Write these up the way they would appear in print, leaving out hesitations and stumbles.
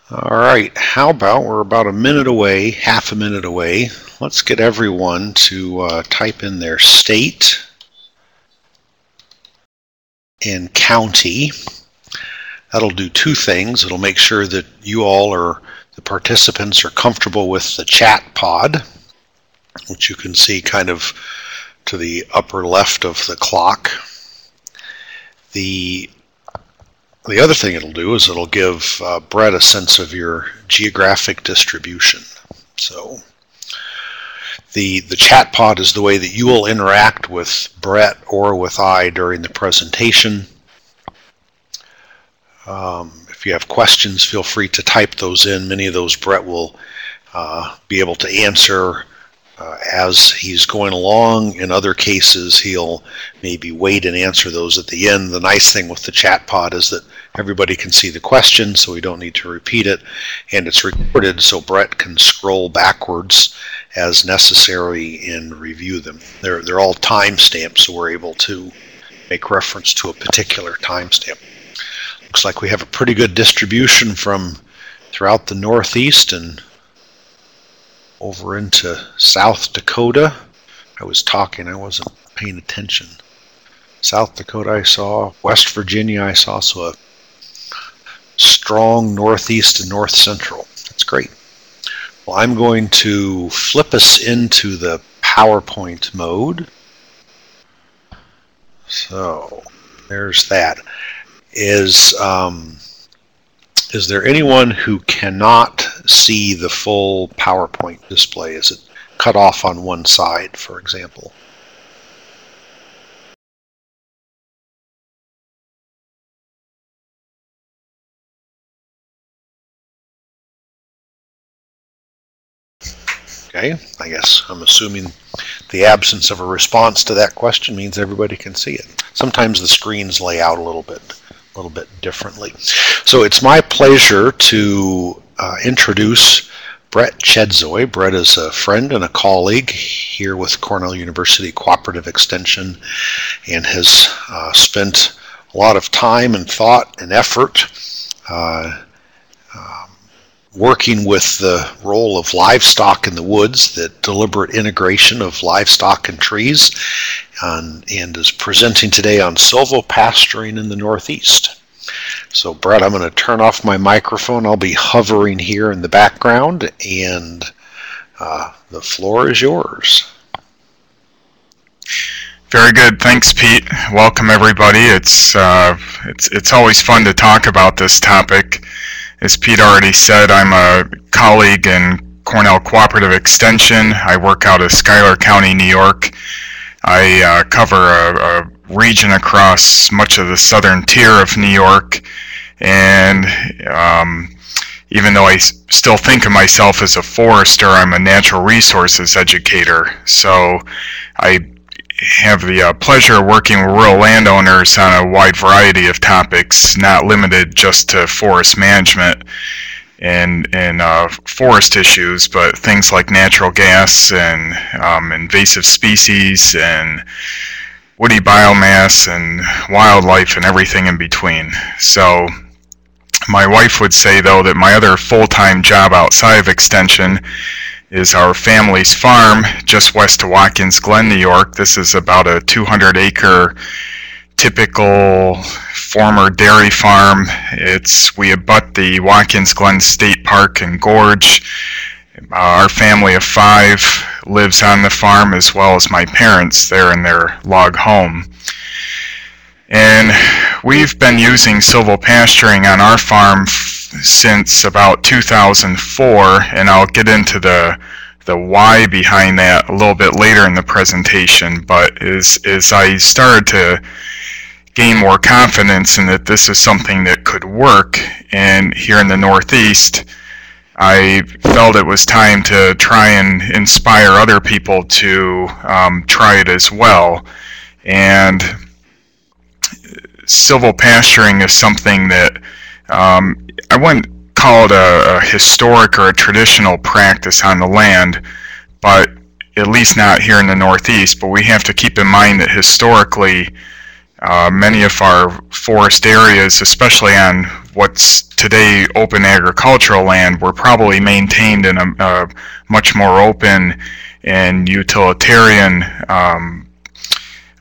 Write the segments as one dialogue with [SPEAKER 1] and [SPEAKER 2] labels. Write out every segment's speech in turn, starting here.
[SPEAKER 1] All right, how about we're about a minute away, half a minute away. Let's get everyone to type in their state and county. That'll do two things. It'll make sure that you all are, the participants are comfortable with the chat pod, which you can see kind of to the upper left of the clock. The other thing it'll do is it'll give Brett a sense of your geographic distribution. So the chat pod is the way that you will interact with Brett or with I during the presentation. If you have questions, feel free to type those in. Many of those Brett will be able to answer as he's going along. In other cases, he'll maybe wait and answer those at the end. The nice thing with the chat pod is that everybody can see the question, so we don't need to repeat it, and it's recorded so Brett can scroll backwards as necessary and review them. They're all timestamped, so we're able to make reference to a particular timestamp. Looks like we have a pretty good distribution from throughout the Northeast and over into South Dakota. I was talking, I wasn't paying attention. South Dakota I saw, West Virginia I saw, so a strong Northeast and North Central. That's great. Well, I'm going to flip us into the PowerPoint mode. So there's that. Is there anyone who cannot see the full PowerPoint display? Is it cut off on one side, for example? Okay, I guess I'm assuming the absence of a response to that question means everybody can see it. Sometimes the screens lay out a little bit differently. So it's my pleasure to introduce Brett Chedzoy. Brett is a friend and a colleague here with Cornell University Cooperative Extension and has spent a lot of time and thought and effort working with the role of livestock in the woods, the deliberate integration of livestock and trees, and is presenting today on silvopasturing in the Northeast. So Brett, I'm going to turn off my microphone. I'll be hovering here in the background, and the floor is yours.
[SPEAKER 2] Very good. Thanks, Pete. Welcome, everybody. It's always fun to talk about this topic. As Pete already said, I'm a colleague in Cornell Cooperative Extension. I work out of Schuyler County, New York. I cover a region across much of the southern tier of New York, and even though I still think of myself as a forester, I'm a natural resources educator. So I have the pleasure of working with rural landowners on a wide variety of topics, not limited just to forest management and forest issues, but things like natural gas and invasive species and woody biomass and wildlife and everything in between. So my wife would say, though, that my other full-time job outside of Extension is our family's farm just west of Watkins Glen, New York. This is about a 200-acre typical former dairy farm. We abut the Watkins Glen State Park and Gorge. Our family of 5 lives on the farm, as well as my parents there in their log home. And we've been using silvopasturing on our farm since about 2004, and I'll get into the why behind that a little bit later in the presentation. But as I started to gain more confidence in that this is something that could work, and here in the Northeast, I felt it was time to try and inspire other people to try it as well. And silvopasturing is something that I wouldn't call it a historic or a traditional practice on the land, but at least not here in the Northeast. But we have to keep in mind that historically, many of our forest areas, especially on what's today open agricultural land were probably maintained in a much more open and utilitarian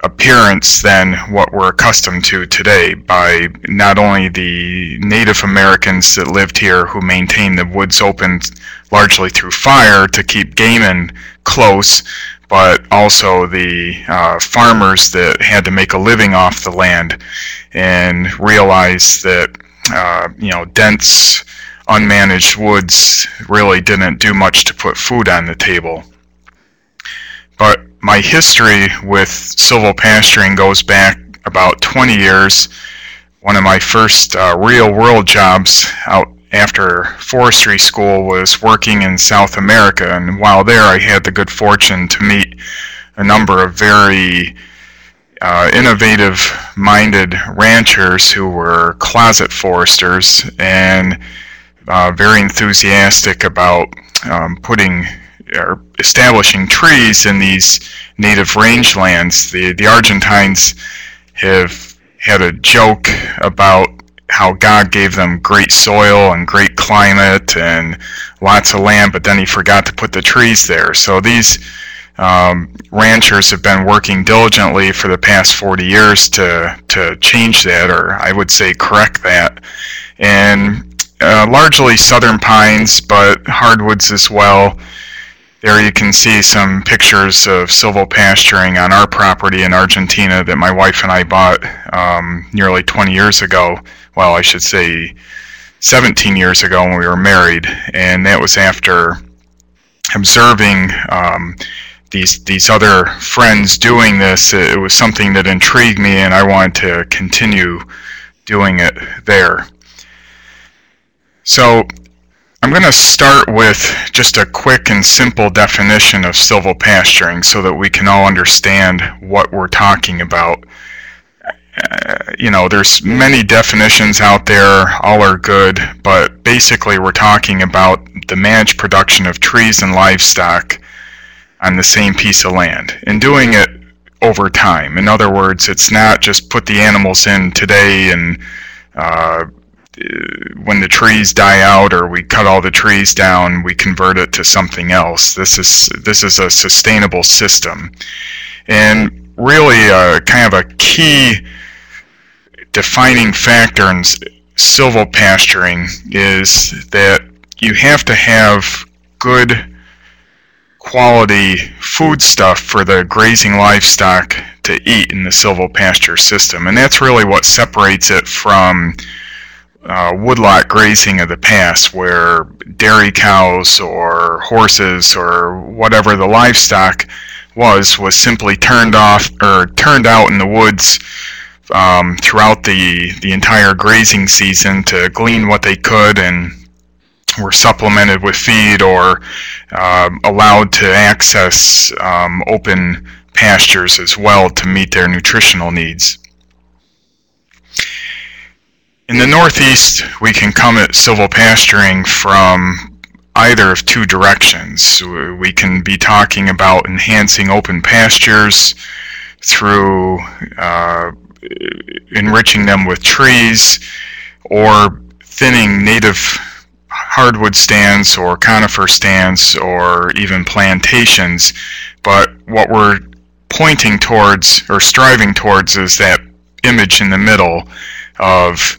[SPEAKER 2] appearance than what we're accustomed to today by not only the Native Americans that lived here who maintained the woods open largely through fire to keep game in close, but also the farmers that had to make a living off the land and realized that dense, unmanaged woods really didn't do much to put food on the table. But my history with silvopasturing goes back about 20 years. One of my first real-world jobs out after forestry school was working in South America, and while there I had the good fortune to meet a number of very innovative-minded ranchers who were closet foresters and very enthusiastic about establishing trees in these native rangelands. The Argentines have had a joke about how God gave them great soil and great climate and lots of land, but then he forgot to put the trees there. So these ranchers have been working diligently for the past 40 years to change that, or I would say correct that. And largely southern pines, but hardwoods as well. There you can see some pictures of silvopasturing on our property in Argentina that my wife and I bought nearly 20 years ago. Well, I should say 17 years ago when we were married, and that was after observing these other friends doing this. It was something that intrigued me, and I wanted to continue doing it there. So I'm going to start with just a quick and simple definition of silvopasturing so that we can all understand what we're talking about. There's many definitions out there, all are good, but basically we're talking about the managed production of trees and livestock on the same piece of land and doing it over time. In other words, it's not just put the animals in today and when the trees die out or we cut all the trees down, we convert it to something else. This is a sustainable system. And really kind of a key defining factor in silvopasturing is that you have to have good quality food stuff for the grazing livestock to eat in the silvopasture system. And that's really what separates it from woodlot grazing of the past, where dairy cows or horses or whatever the livestock was simply turned out in the woods throughout the entire grazing season to glean what they could, and were supplemented with feed or allowed to access open pastures as well to meet their nutritional needs. In the Northeast, we can come at silvopasturing from either of two directions. We can be talking about enhancing open pastures through enriching them with trees, or thinning native hardwood stands or conifer stands or even plantations. But what we're pointing towards or striving towards is that image in the middle of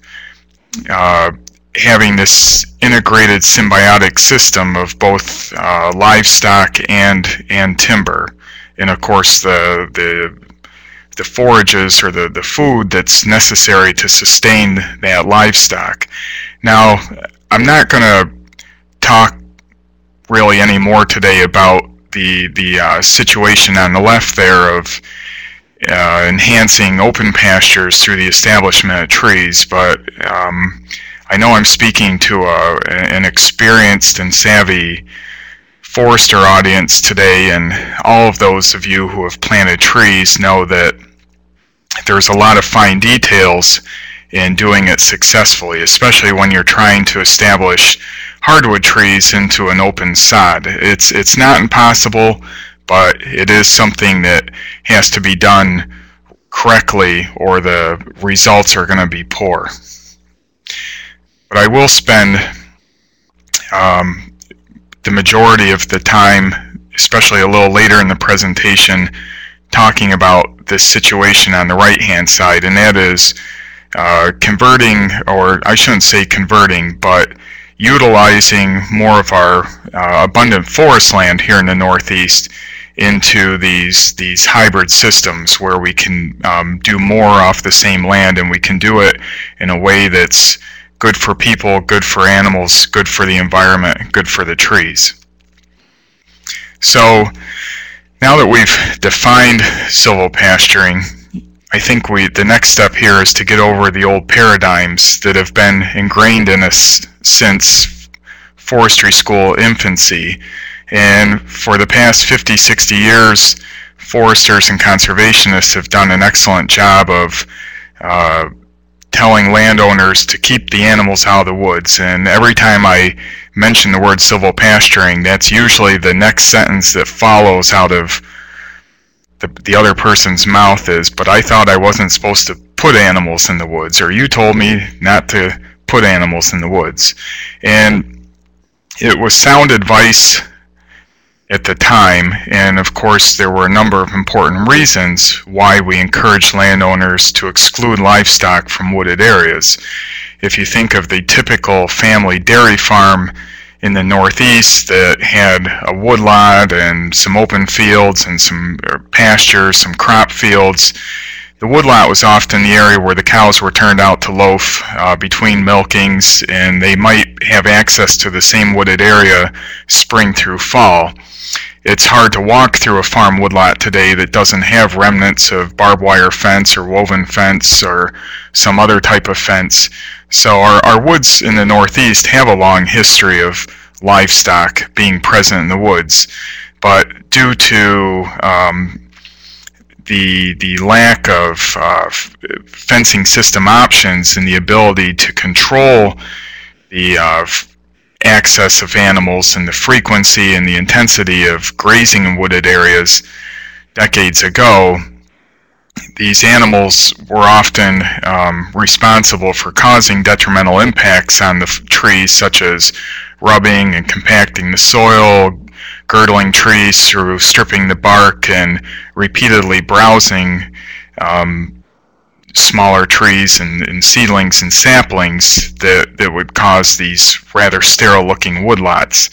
[SPEAKER 2] having this integrated symbiotic system of both livestock and timber, and of course the forages or the food that's necessary to sustain that livestock. Now, I'm not going to talk really any more today about the situation on the left there of enhancing open pastures through the establishment of trees, but I know I'm speaking to an experienced and savvy forester audience today, and all of those of you who have planted trees know that there's a lot of fine details in doing it successfully, especially when you're trying to establish hardwood trees into an open sod. It's not impossible, but it is something that has to be done correctly or the results are going to be poor. But I will spend the majority of the time, especially a little later in the presentation, talking about this situation on the right-hand side, and that is converting, or I shouldn't say converting, but utilizing more of our abundant forest land here in the Northeast into these hybrid systems where we can do more off the same land, and we can do it in a way that's good for people, good for animals, good for the environment, good for the trees. So now that we've defined silvopasturing, I think the next step here is to get over the old paradigms that have been ingrained in us since forestry school infancy. And for the past 50, 60 years, foresters and conservationists have done an excellent job of telling landowners to keep the animals out of the woods. And every time I mention the word silvopasturing, that's usually the next sentence that follows out of the other person's mouth is, but I thought I wasn't supposed to put animals in the woods, or you told me not to put animals in the woods. And it was sound advice at the time, and of course there were a number of important reasons why we encouraged landowners to exclude livestock from wooded areas. If you think of the typical family dairy farm in the Northeast that had a woodlot and some open fields and some pastures, some crop fields, the woodlot was often the area where the cows were turned out to loaf between milkings, and they might have access to the same wooded area spring through fall. It's hard to walk through a farm woodlot today that doesn't have remnants of barbed wire fence or woven fence or some other type of fence. So our woods in the Northeast have a long history of livestock being present in the woods, but due to the lack of fencing system options and the ability to control the access of animals and the frequency and the intensity of grazing in wooded areas decades ago, these animals were often responsible for causing detrimental impacts on the trees, such as rubbing and compacting the soil, girdling trees through stripping the bark, and repeatedly browsing smaller trees and seedlings and saplings that would cause these rather sterile-looking woodlots.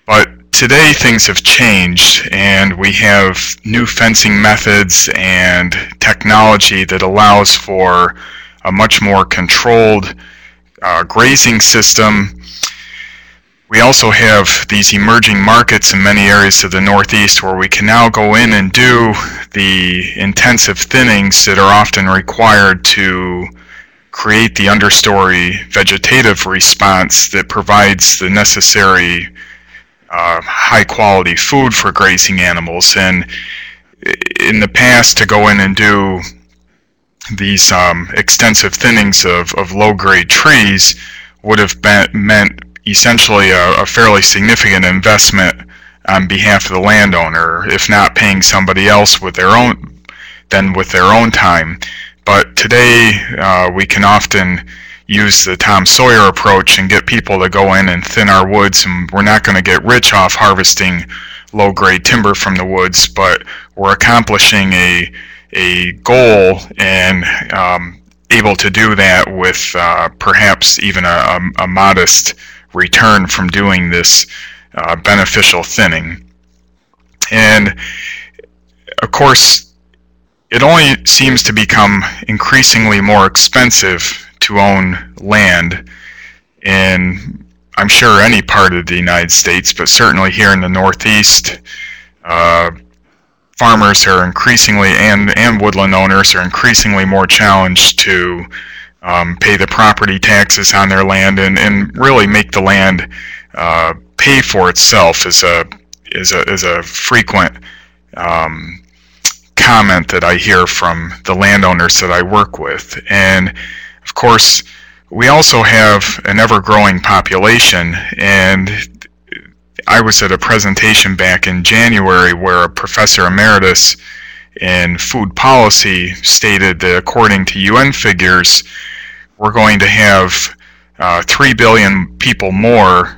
[SPEAKER 2] But today things have changed, and we have new fencing methods and technology that allows for a much more controlled grazing system. We also have these emerging markets in many areas of the Northeast where we can now go in and do the intensive thinnings that are often required to create the understory vegetative response that provides the necessary high quality food for grazing animals. And in the past, to go in and do these extensive thinnings of low grade trees would have meant essentially a fairly significant investment on behalf of the landowner, if not paying somebody else with their own time. But today we can often use the Tom Sawyer approach and get people to go in and thin our woods, and we're not going to get rich off harvesting low-grade timber from the woods, but we're accomplishing a goal and able to do that with perhaps even a modest return from doing this beneficial thinning. And of course, it only seems to become increasingly more expensive to own land in, I'm sure, any part of the United States, but certainly here in the Northeast, farmers are increasingly, and woodland owners are increasingly more challenged to pay the property taxes on their land and really make the land pay for itself is a frequent comment that I hear from the landowners that I work with. And of course, we also have an ever-growing population, and I was at a presentation back in January where a professor emeritus in food policy stated that according to UN figures, we're going to have 3 billion people more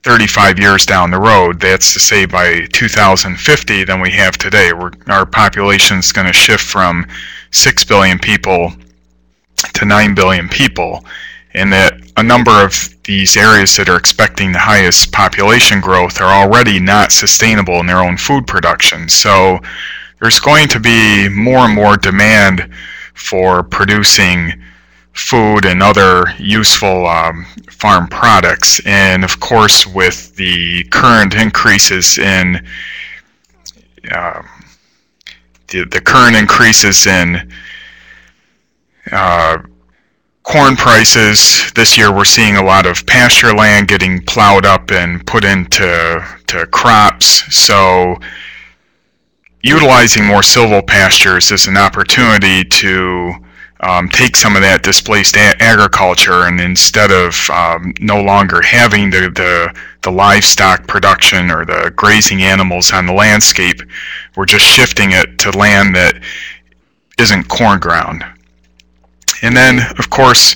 [SPEAKER 2] 35 years down the road. That's to say by 2050 than we have today. Our population is going to shift from 6 billion people to 9 billion people, and that a number of these areas that are expecting the highest population growth are already not sustainable in their own food production. So there's going to be more and more demand for producing food and other useful farm products. And of course, with the current increases in corn prices, this year we're seeing a lot of pasture land getting plowed up and put into crops. So utilizing more silvopastures is an opportunity to take some of that displaced agriculture, and instead of no longer having the livestock production or the grazing animals on the landscape, we're just shifting it to land that isn't corn ground. And then, of course,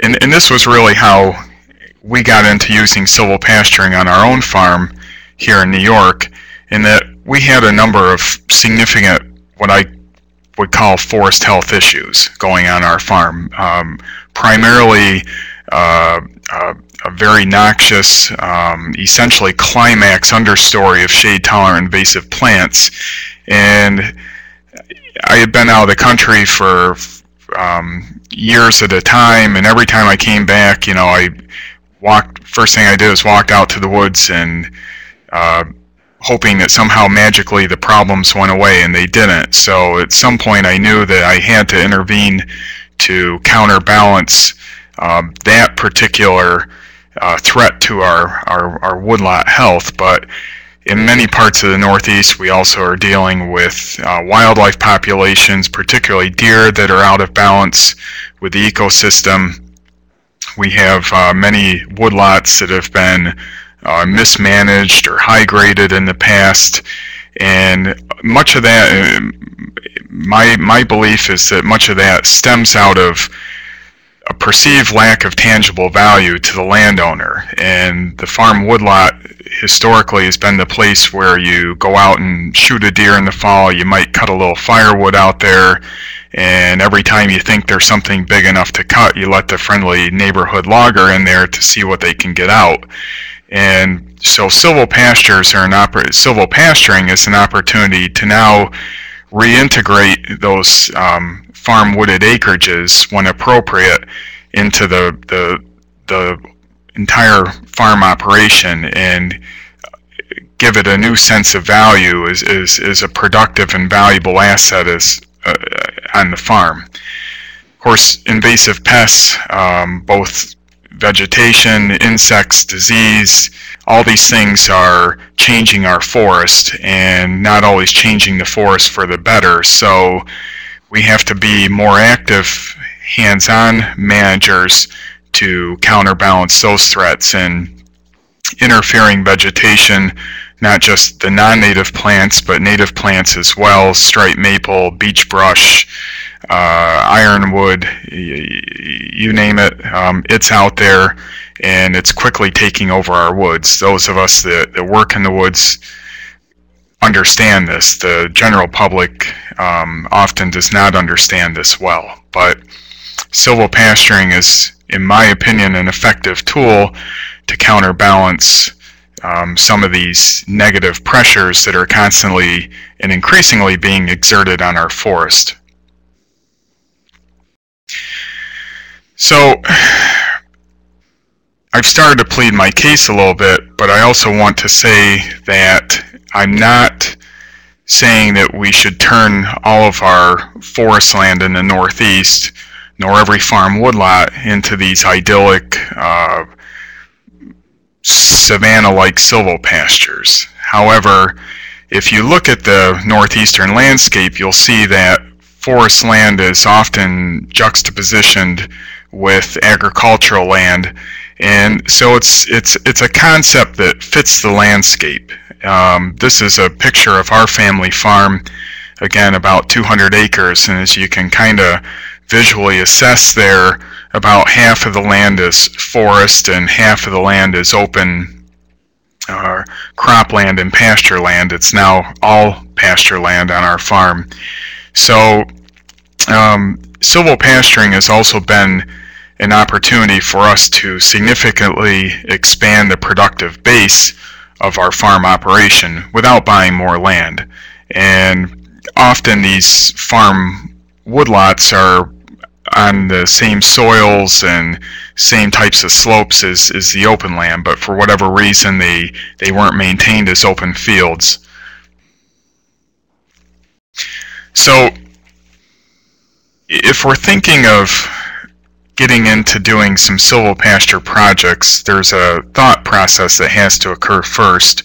[SPEAKER 2] and this was really how we got into using silvopasturing on our own farm here in New York, in that we had a number of significant, what I would call forest health issues going on our farm. Primarily a very noxious, essentially climax understory of shade-tolerant invasive plants. And I had been out of the country for years at a time, and every time I came back, first thing I did was walk out to the woods and hoping that somehow magically the problems went away, and they didn't. So at some point I knew that I had to intervene to counterbalance that particular threat to our woodlot health. But in many parts of the Northeast, we also are dealing with wildlife populations, particularly deer, that are out of balance with the ecosystem. We have many woodlots that have been mismanaged or high graded in the past, and much of that, my belief is that much of that stems out of a perceived lack of tangible value to the landowner. And the farm woodlot historically has been the place where you go out and shoot a deer in the fall, you might cut a little firewood out there, and every time you think there's something big enough to cut, you let the friendly neighborhood logger in there to see what they can get out. And so silvopasturing is an opportunity to now reintegrate those farm wooded acreages, when appropriate, into the entire farm operation, and give it a new sense of value as a productive and valuable asset on the farm. Of course, invasive pests, both vegetation, insects, disease, all these things are changing our forest, and not always changing the forest for the better. So we have to be more active, hands-on managers to counterbalance those threats. And interfering vegetation, not just the non-native plants, but native plants as well, striped maple, beech brush, ironwood, you name it, it's out there, and it's quickly taking over our woods. Those of us that work in the woods understand this. The general public often does not understand this well, but silvopasturing is, in my opinion, an effective tool to counterbalance some of these negative pressures that are constantly and increasingly being exerted on our forest. So I've started to plead my case a little bit, but I also want to say that I'm not saying that we should turn all of our forest land in the Northeast, nor every farm woodlot, into these idyllic savanna-like silvopastures. However, if you look at the northeastern landscape, you'll see that forest land is often juxtapositioned with agricultural land, and so it's a concept that fits the landscape. This is a picture of our family farm, again about 200 acres, and as you can kind of visually assess there, about half of the land is forest and half of the land is open cropland and pasture land. It's now all pasture land on our farm. So silvopasturing has also been an opportunity for us to significantly expand the productive base of our farm operation without buying more land. And often these farm woodlots are on the same soils and same types of slopes as the open land, but for whatever reason they weren't maintained as open fields. So if we're thinking of getting into doing some silvopasture projects, there's a thought process that has to occur first,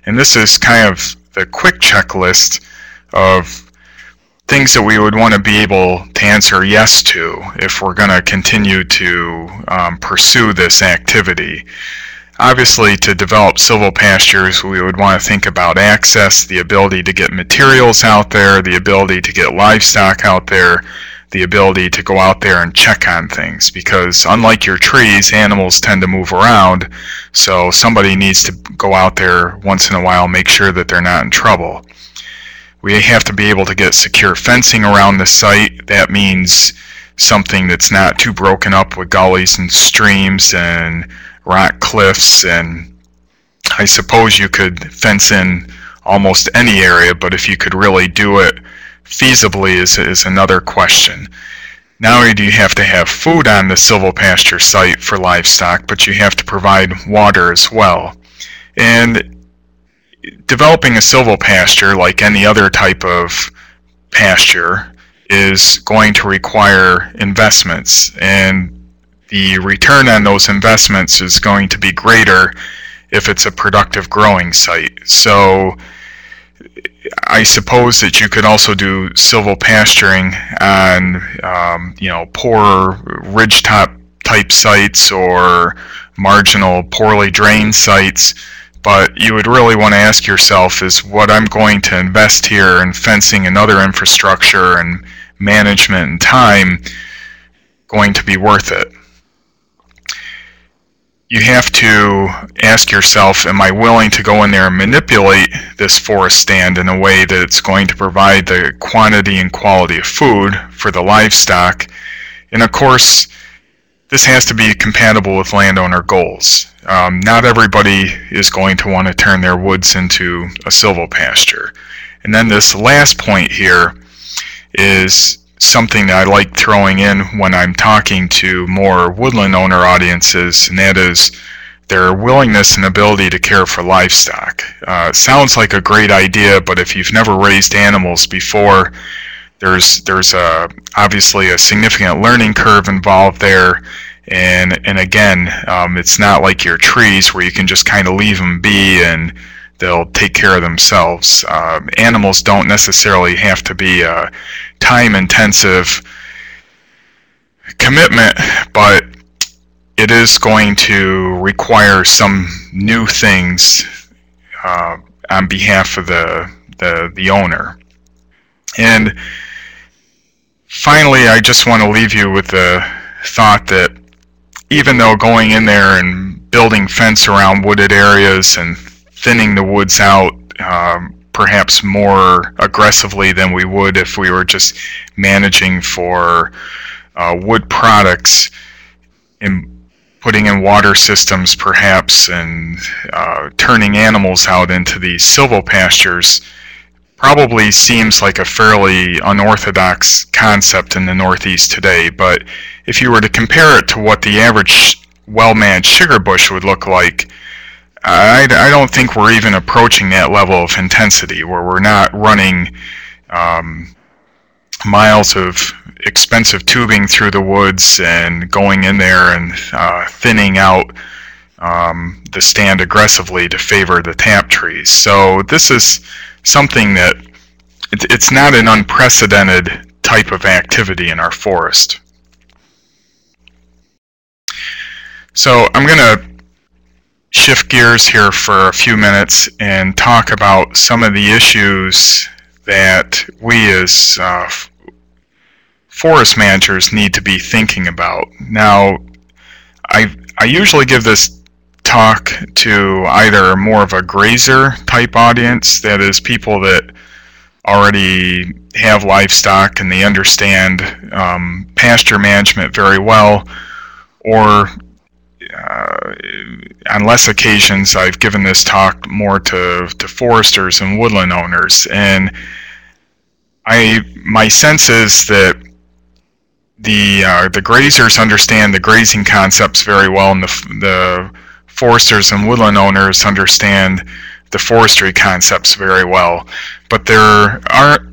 [SPEAKER 2] and this is kind of the quick checklist of things that we would want to be able to answer yes to if we're going to continue to pursue this activity. Obviously, to develop silvopastures, we would want to think about access, the ability to get materials out there, the ability to get livestock out there, the ability to go out there and check on things, because unlike your trees, animals tend to move around, so somebody needs to go out there once in a while, make sure that they're not in trouble. We have to be able to get secure fencing around the site. That means something that's not too broken up with gullies and streams and rock cliffs, and I suppose you could fence in almost any area, but if you could really do it feasibly is another question. Not only do you have to have food on the silvopasture site for livestock, but you have to provide water as well. And developing a silvopasture, like any other type of pasture, is going to require investments, and the return on those investments is going to be greater if it's a productive growing site. So I suppose that you could also do silvopasturing on poor ridgetop type sites or marginal poorly drained sites, but you would really want to ask yourself, is what I'm going to invest here in fencing and other infrastructure and management and time going to be worth it? You have to ask yourself, am I willing to go in there and manipulate this forest stand in a way that it's going to provide the quantity and quality of food for the livestock? And of course, this has to be compatible with landowner goals. Not everybody is going to want to turn their woods into a silvopasture. And then this last point here is something that I like throwing in when I'm talking to more woodland owner audiences, and that is their willingness and ability to care for livestock. Sounds like a great idea, but if you've never raised animals before, there's obviously a significant learning curve involved there, and again, it's not like your trees where you can just kind of leave them be and they'll take care of themselves. Animals don't necessarily have to be a time-intensive commitment, but it is going to require some new things on behalf of the owner. And finally, I just want to leave you with the thought that even though going in there and building fence around wooded areas and thinning the woods out perhaps more aggressively than we would if we were just managing for wood products, and putting in water systems perhaps, and turning animals out into these silvopastures, probably seems like a fairly unorthodox concept in the Northeast today. But if you were to compare it to what the average well-managed sugar bush would look like, I don't think we're even approaching that level of intensity, where we're not running miles of expensive tubing through the woods and going in there and thinning out the stand aggressively to favor the tap trees. So this is something that it's not an unprecedented type of activity in our forest. So I'm going to shift gears here for a few minutes and talk about some of the issues that we as forest managers need to be thinking about. Now, I usually give this talk to either more of a grazer type audience, that is people that already have livestock and they understand pasture management very well, or on less occasions I've given this talk more to foresters and woodland owners. And my sense is that the grazers understand the grazing concepts very well, and the foresters and woodland owners understand the forestry concepts very well. But there aren't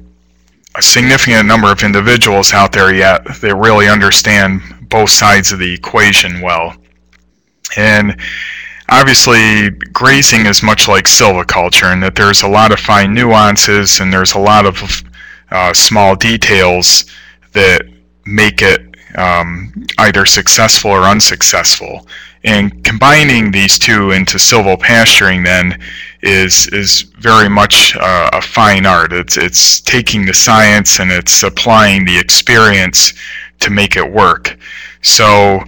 [SPEAKER 2] a significant number of individuals out there yet that really understand both sides of the equation well. And obviously, grazing is much like silviculture in that there's a lot of fine nuances and there's a lot of small details that make it either successful or unsuccessful. And combining these two into silvopasturing then is very much a fine art. It's taking the science and it's applying the experience to make it work. So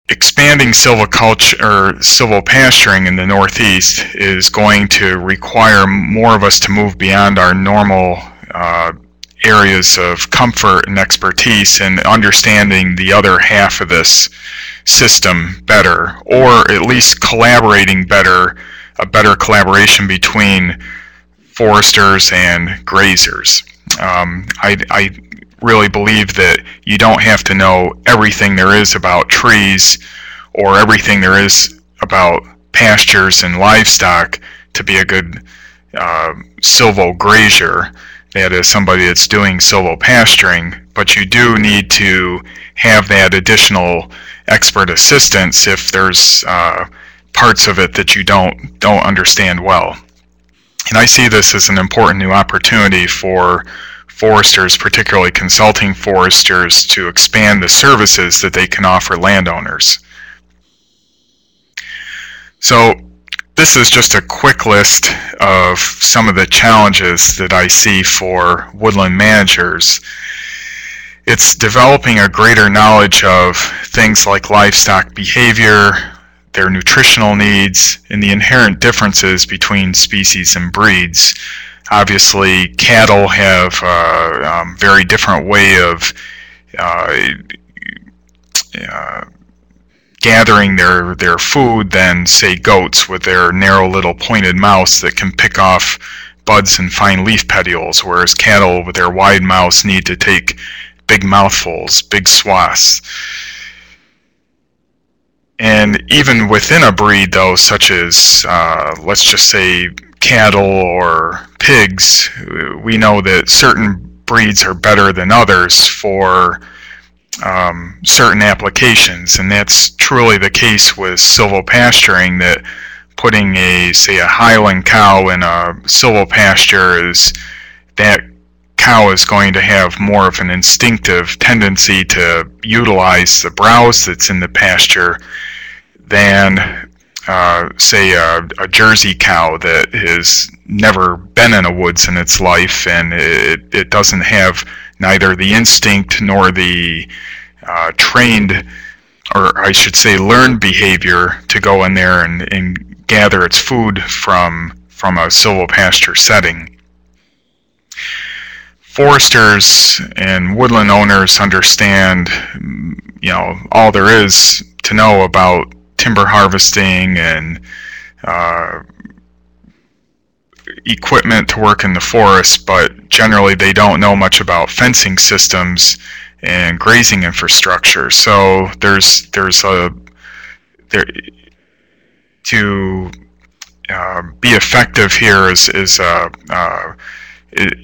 [SPEAKER 2] expanding silviculture or silvopasturing in the Northeast is going to require more of us to move beyond our normal areas of comfort and expertise and understanding the other half of this system better, or at least collaborating better, a better collaboration between foresters and grazers. I really believe that you don't have to know everything there is about trees or everything there is about pastures and livestock to be a good silvograzer, that is somebody that's doing silvopasturing, but you do need to have that additional expert assistance if there's parts of it that you don't understand well. And I see this as an important new opportunity for foresters, particularly consulting foresters, to expand the services that they can offer landowners. So this is just a quick list of some of the challenges that I see for woodland managers. It's developing a greater knowledge of things like livestock behavior, their nutritional needs, and the inherent differences between species and breeds. Obviously, cattle have a very different way of gathering their food than, say, goats with their narrow little pointed mouths that can pick off buds and fine leaf petioles, whereas cattle with their wide mouths need to take big mouthfuls, big swaths. And even within a breed, though, such as, let's just say, cattle or pigs, we know that certain breeds are better than others for certain applications, and that's truly the case with silvopasturing, that putting a highland cow in a silvopasture is that cow is going to have more of an instinctive tendency to utilize the browse that's in the pasture than say a Jersey cow that has never been in a woods in its life, and it doesn't have neither the instinct nor the trained, or I should say learned behavior to go in there and gather its food from a silvopasture setting. Foresters and woodland owners understand, all there is to know about timber harvesting and equipment to work in the forest, but generally they don't know much about fencing systems and grazing infrastructure. So there's to be effective here is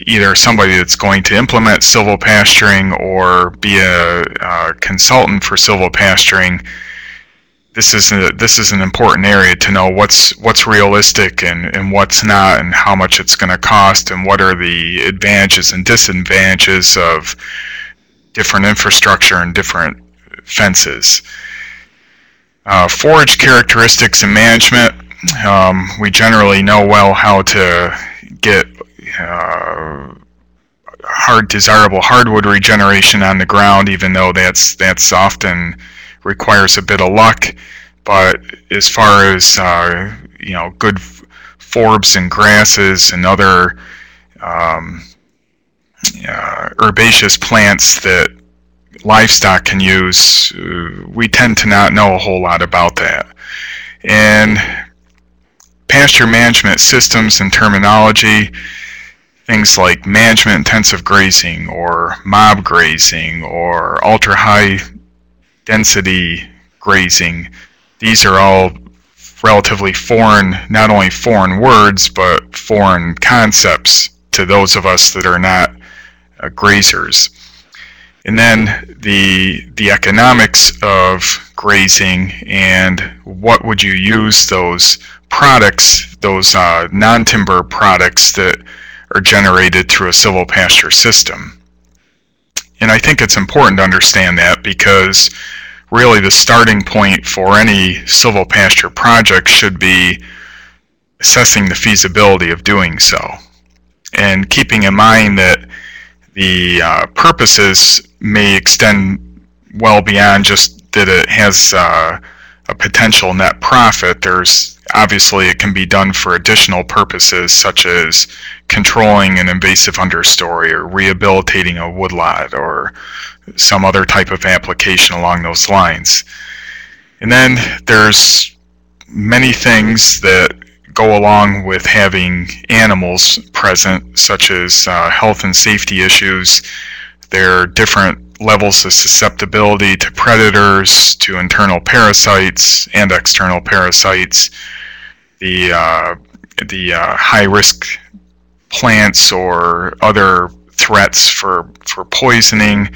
[SPEAKER 2] either somebody that's going to implement silvopasturing or be a consultant for silvopasturing. This is an important area to know what's realistic and what's not, and how much it's going to cost, and what are the advantages and disadvantages of different infrastructure and different fences. Forage characteristics and management. We generally know well how to get desirable hardwood regeneration on the ground, even though that's often requires a bit of luck. But as far as good forbs and grasses and other herbaceous plants that livestock can use, we tend to not know a whole lot about that. And pasture management systems and terminology, things like management intensive grazing or mob grazing or ultra high density grazing, these are all relatively foreign, not only foreign words, but foreign concepts to those of us that are not grazers. And then the economics of grazing and what would you use those products, those non-timber products that are generated through a silvopasture system. And I think it's important to understand that, because really the starting point for any silvopasture project should be assessing the feasibility of doing so, and keeping in mind that the purposes may extend well beyond just that it has a potential net profit. There's obviously, it can be done for additional purposes such as controlling an invasive understory or rehabilitating a woodlot or some other type of application along those lines. And then there's many things that go along with having animals present, such as health and safety issues. There are different levels of susceptibility to predators, to internal parasites and external parasites. The high-risk plants or other threats for poisoning,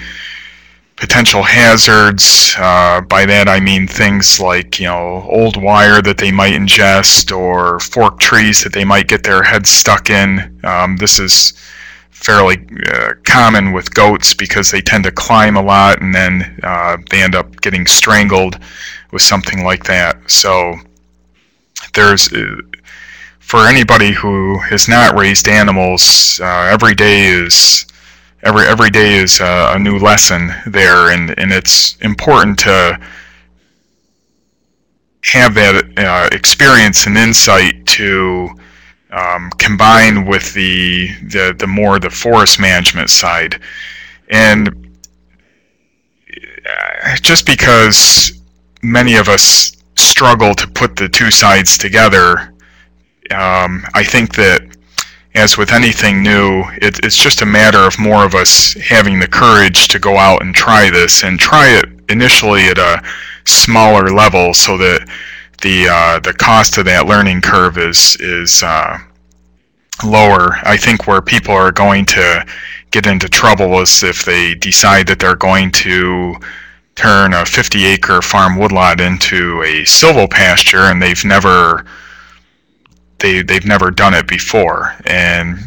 [SPEAKER 2] potential hazards. By that I mean things like old wire that they might ingest, or forked trees that they might get their heads stuck in. This is fairly common with goats because they tend to climb a lot, and then they end up getting strangled with something like that. So there's, for anybody who has not raised animals, every day is a new lesson there, and it's important to have that experience and insight to combine with the more the forest management side. And just because many of us struggle to put the two sides together, I think that, as with anything new, it's just a matter of more of us having the courage to go out and try this, and try it initially at a smaller level, so that the cost of that learning curve is lower. I think where people are going to get into trouble is if they decide that they're going to turn a 50-acre farm woodlot into a silvopasture, and they've never done it before. And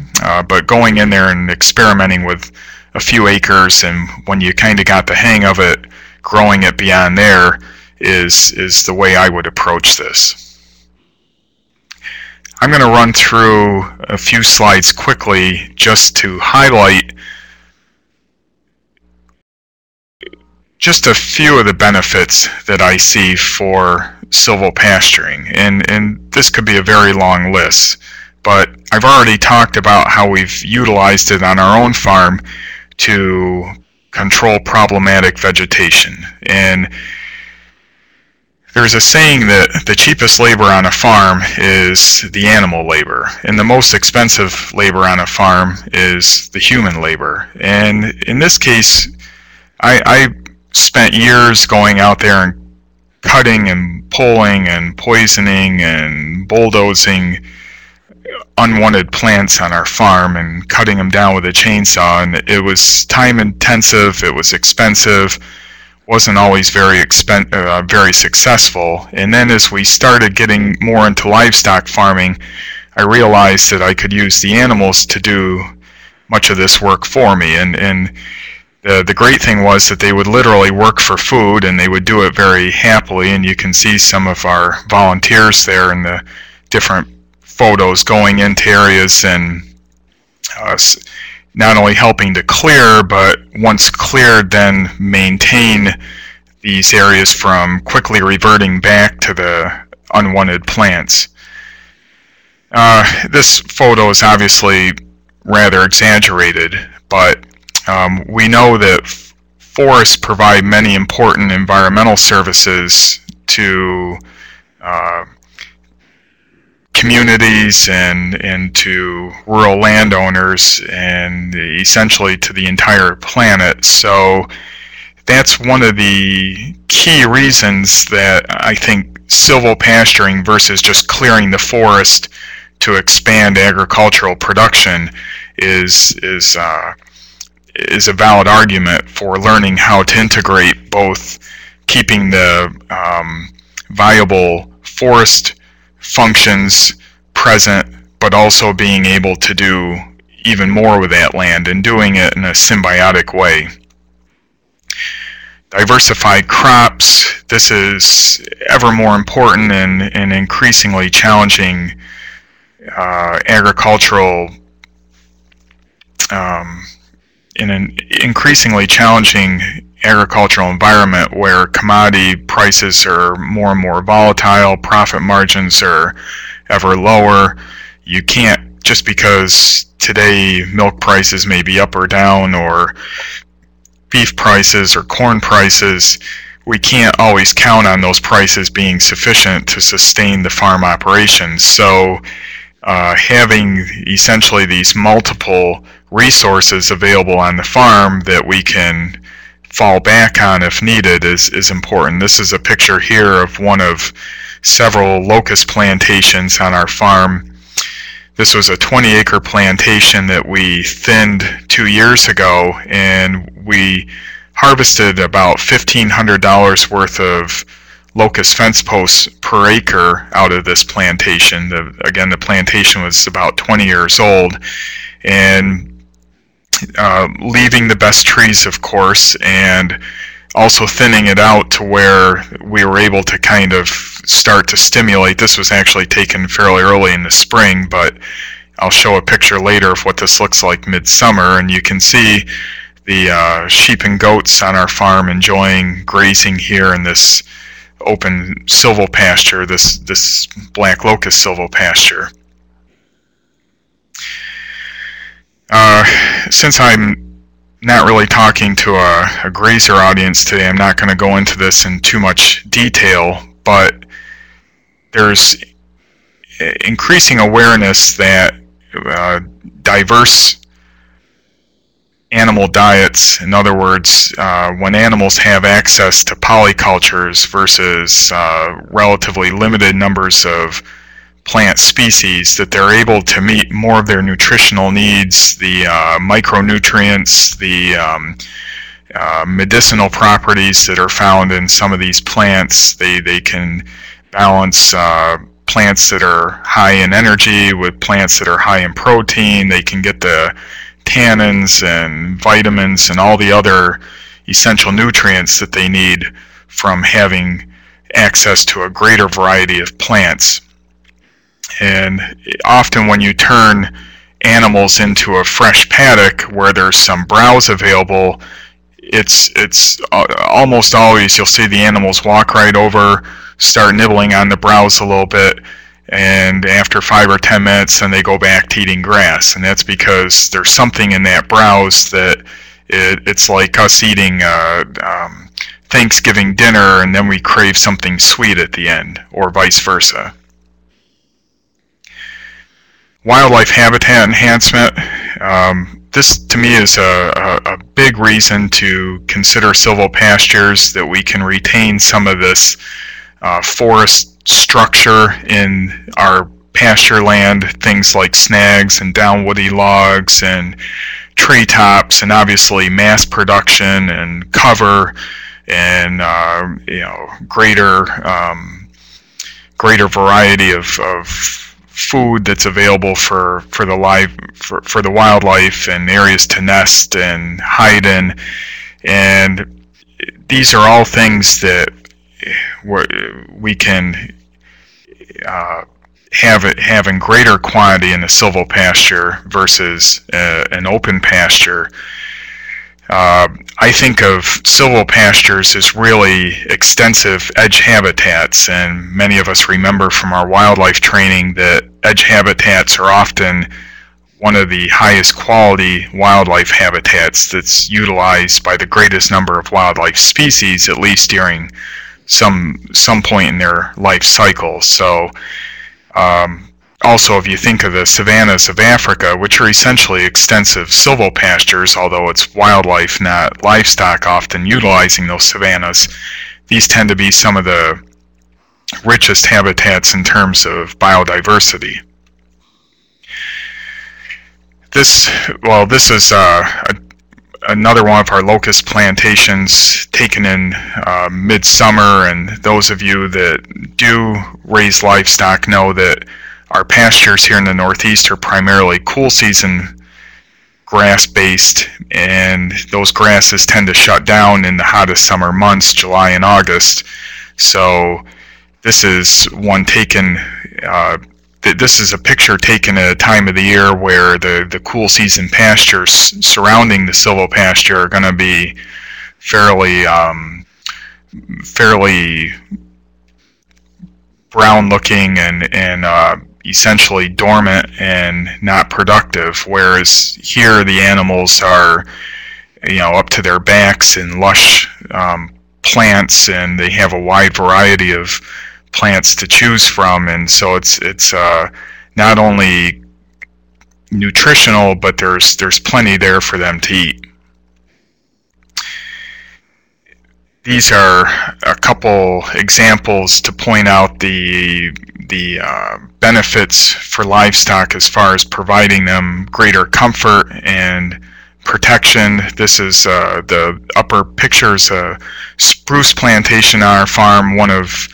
[SPEAKER 2] but going in there and experimenting with a few acres, and when you kind of got the hang of it, growing it beyond there is the way I would approach this. I'm going to run through a few slides quickly just to highlight just a few of the benefits that I see for silvopasturing, and this could be a very long list, but I've already talked about how we've utilized it on our own farm to control problematic vegetation. And there's a saying that the cheapest labor on a farm is the animal labor, and the most expensive labor on a farm is the human labor. And in this case, I spent years going out there and cutting and pulling and poisoning and bulldozing unwanted plants on our farm and cutting them down with a chainsaw, and it was time intensive, it was expensive, wasn't always very successful. And then as we started getting more into livestock farming, I realized that I could use the animals to do much of this work for me, and the great thing was that they would literally work for food, and they would do it very happily. And you can see some of our volunteers there in the different photos going into areas and not only helping to clear, but once cleared, then maintain these areas from quickly reverting back to the unwanted plants. This photo is obviously rather exaggerated, but we know that forests provide many important environmental services to communities and to rural landowners and essentially to the entire planet. So that's one of the key reasons that I think silvopasturing versus just clearing the forest to expand agricultural production is a valid argument for learning how to integrate both keeping the viable forest functions present, but also being able to do even more with that land and doing it in a symbiotic way. Diversified crops, this is ever more important and increasingly challenging agricultural in an increasingly challenging agricultural environment where commodity prices are more and more volatile, profit margins are ever lower. You can't, just because today milk prices may be up or down, or beef prices or corn prices, we can't always count on those prices being sufficient to sustain the farm operations. So having essentially these multiple resources available on the farm that we can fall back on if needed is important. This is a picture here of one of several locust plantations on our farm. This was a 20-acre plantation that we thinned 2 years ago, and we harvested about $1,500 worth of locust fence posts per acre out of this plantation. Again, the plantation was about 20 years old, and leaving the best trees, of course, and also thinning it out to where we were able to kind of start to stimulate. This was actually taken fairly early in the spring, but I'll show a picture later of what this looks like midsummer, and you can see the sheep and goats on our farm enjoying grazing here in this open silvopasture, this black locust silvopasture. Since I'm not really talking to a grazer audience today, I'm not going to go into this in too much detail, but there's increasing awareness that diverse animal diets, in other words, when animals have access to polycultures versus relatively limited numbers of plant species, that they're able to meet more of their nutritional needs, the micronutrients, the medicinal properties that are found in some of these plants. They can balance plants that are high in energy with plants that are high in protein. They can get the tannins and vitamins and all the other essential nutrients that they need from having access to a greater variety of plants. And often when you turn animals into a fresh paddock where there's some browse available, it's almost always you'll see the animals walk right over, start nibbling on the browse a little bit, and after 5 or 10 minutes then they go back to eating grass. And that's because there's something in that browse that it's like us eating Thanksgiving dinner and then we crave something sweet at the end, or vice versa. Wildlife habitat enhancement. This to me is a big reason to consider silvopastures, that we can retain some of this forest structure in our pasture land, things like snags and downwoody logs and treetops, and obviously mass production and cover and greater variety of food that's available for the wildlife, and areas to nest and hide in. And these are all things that we can having greater quantity in a silvopasture versus an open pasture. I think of silvopastures as really extensive edge habitats, and many of us remember from our wildlife training that edge habitats are often one of the highest quality wildlife habitats that's utilized by the greatest number of wildlife species, at least during some point in their life cycle. So also, if you think of the savannas of Africa, which are essentially extensive silvopastures, although it's wildlife, not livestock, often utilizing those savannas, these tend to be some of the richest habitats in terms of biodiversity. This is another one of our locust plantations taken in midsummer, and those of you that do raise livestock know that our pastures here in the Northeast are primarily cool season grass-based, and those grasses tend to shut down in the hottest summer months, July and August. So this is one taken, this is a picture taken at a time of the year where the cool season pastures surrounding the silvopasture are going to be fairly brown looking and essentially dormant and not productive, whereas here the animals are, up to their backs in lush plants, and they have a wide variety of plants to choose from, and so it's not only nutritional, but there's plenty there for them to eat. These are a couple examples to point out the benefits for livestock as far as providing them greater comfort and protection. This is the upper pictures, a spruce plantation on our farm, one of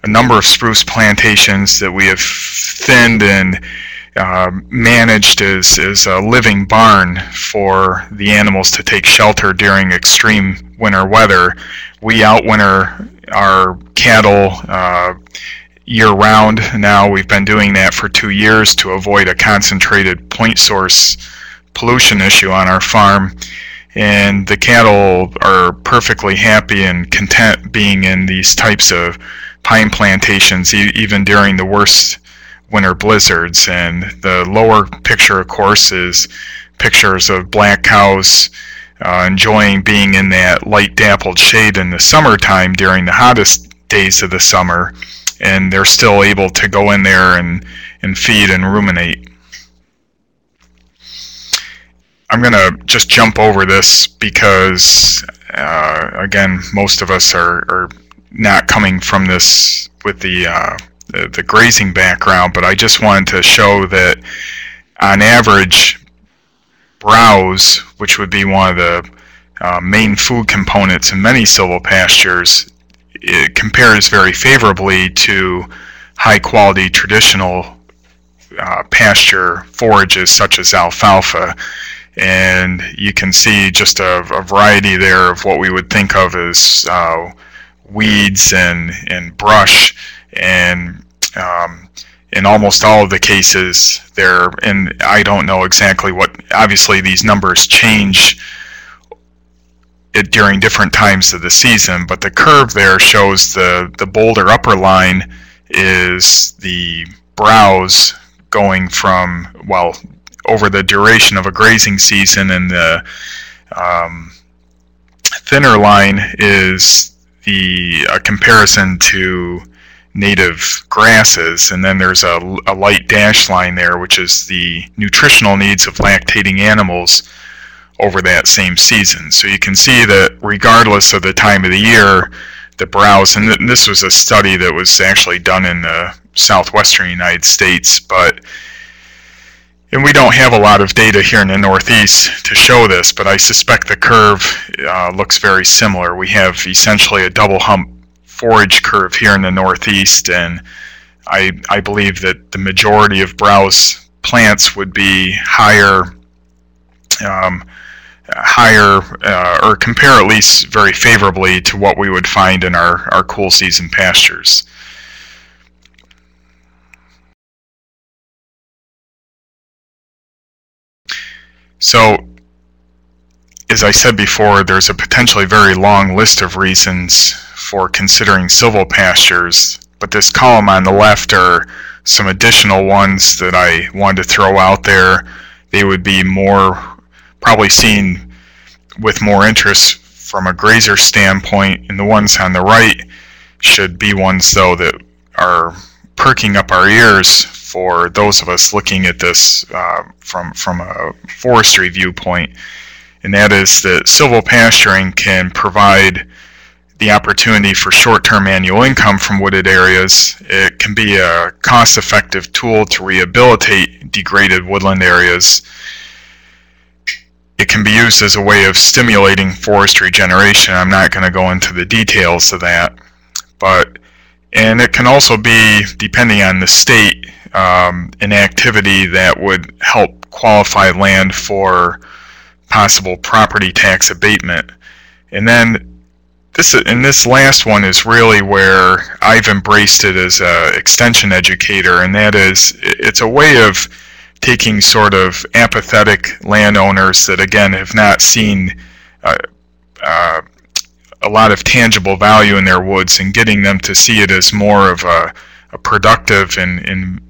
[SPEAKER 2] a number of spruce plantations that we have thinned and managed as a living barn for the animals to take shelter during extreme winter weather. We outwinter our cattle year-round now. We've been doing that for 2 years to avoid a concentrated point source pollution issue on our farm, and the cattle are perfectly happy and content being in these types of pine plantations even during the worst winter blizzards. And the lower picture, of course, is pictures of black cows enjoying being in that light dappled shade in the summertime during the hottest days of the summer, and they're still able to go in there and feed and ruminate. I'm going to just jump over this because, again, most of us are not coming from this with the grazing background, but I just wanted to show that on average, browse, which would be one of the main food components in many silvopastures, it compares very favorably to high quality traditional pasture forages such as alfalfa. And you can see just a variety there of what we would think of as weeds and brush, and in almost all of the cases there, and I don't know exactly what, obviously these numbers change during different times of the season, but the curve there shows the bolder upper line is the browse going from, well, over the duration of a grazing season, and the thinner line is a comparison to native grasses, and then there's a light dash line there, which is the nutritional needs of lactating animals over that same season. So you can see that regardless of the time of the year, the browse, and this was a study that was actually done in the southwestern United States, and we don't have a lot of data here in the Northeast to show this, but I suspect the curve looks very similar. We have essentially a double hump forage curve here in the Northeast, and I believe that the majority of browse plants would be higher, or compare at least very favorably to what we would find in our cool season pastures. So, as I said before, there's a potentially very long list of reasons for considering silvopastures, but this column on the left are some additional ones that I wanted to throw out there. They would be probably seen with more interest from a grazer standpoint, and the ones on the right should be ones, though, that are perking up our ears for those of us looking at this from a forestry viewpoint, and that is that silvopasturing can provide the opportunity for short-term annual income from wooded areas. It can be a cost-effective tool to rehabilitate degraded woodland areas. It can be used as a way of stimulating forest regeneration. I'm not going to go into the details of that, and it can also be, depending on the state, an activity that would help qualify land for possible property tax abatement. And then this last one is really where I've embraced it as an extension educator, and that is, it's a way of taking sort of apathetic landowners that, again, have not seen a lot of tangible value in their woods and getting them to see it as more of a productive and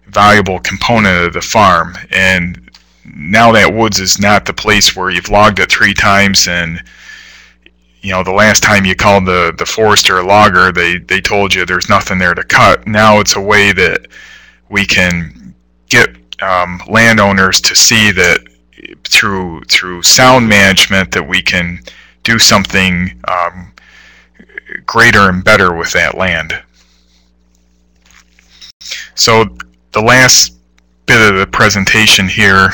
[SPEAKER 2] valuable component of the farm. And now that woods is not the place where you've logged it 3 times, and the last time you called the forester or logger, they told you there's nothing there to cut. Now it's a way that we can get landowners to see that through sound management that we can do something greater and better with that land. So the last bit of the presentation here,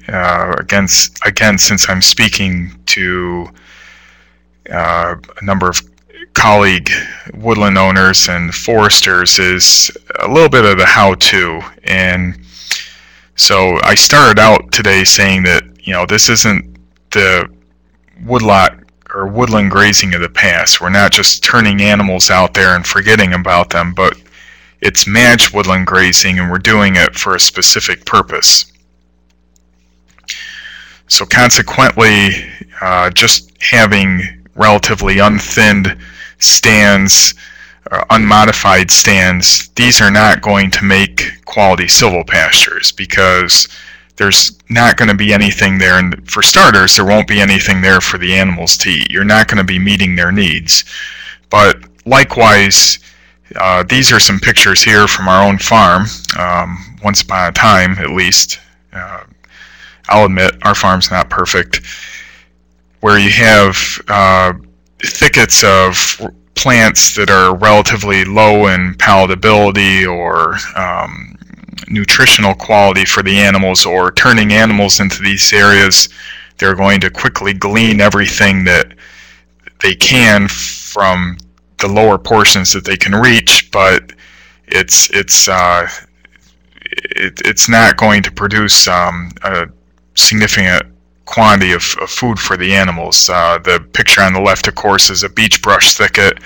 [SPEAKER 2] again, since I'm speaking to a number of colleague woodland owners and foresters, is a little bit of the how-to. And so I started out today saying that this isn't the woodlot or woodland grazing of the past. We're not just turning animals out there and forgetting about them, but it's managed woodland grazing, and we're doing it for a specific purpose. So consequently, just having relatively unthinned stands, unmodified stands, these are not going to make quality silvopastures, because there's not going to be anything there, and for starters, there won't be anything there for the animals to eat. You're not going to be meeting their needs. But likewise, these are some pictures here from our own farm, once upon a time at least. I'll admit, our farm's not perfect, where you have thickets of plants that are relatively low in palatability or nutritional quality for the animals, or turning animals into these areas. They're going to quickly glean everything that they can from the lower portions that they can reach, but it's not going to produce a significant quantity of food for the animals. The picture on the left, of course, is a beech brush thicket.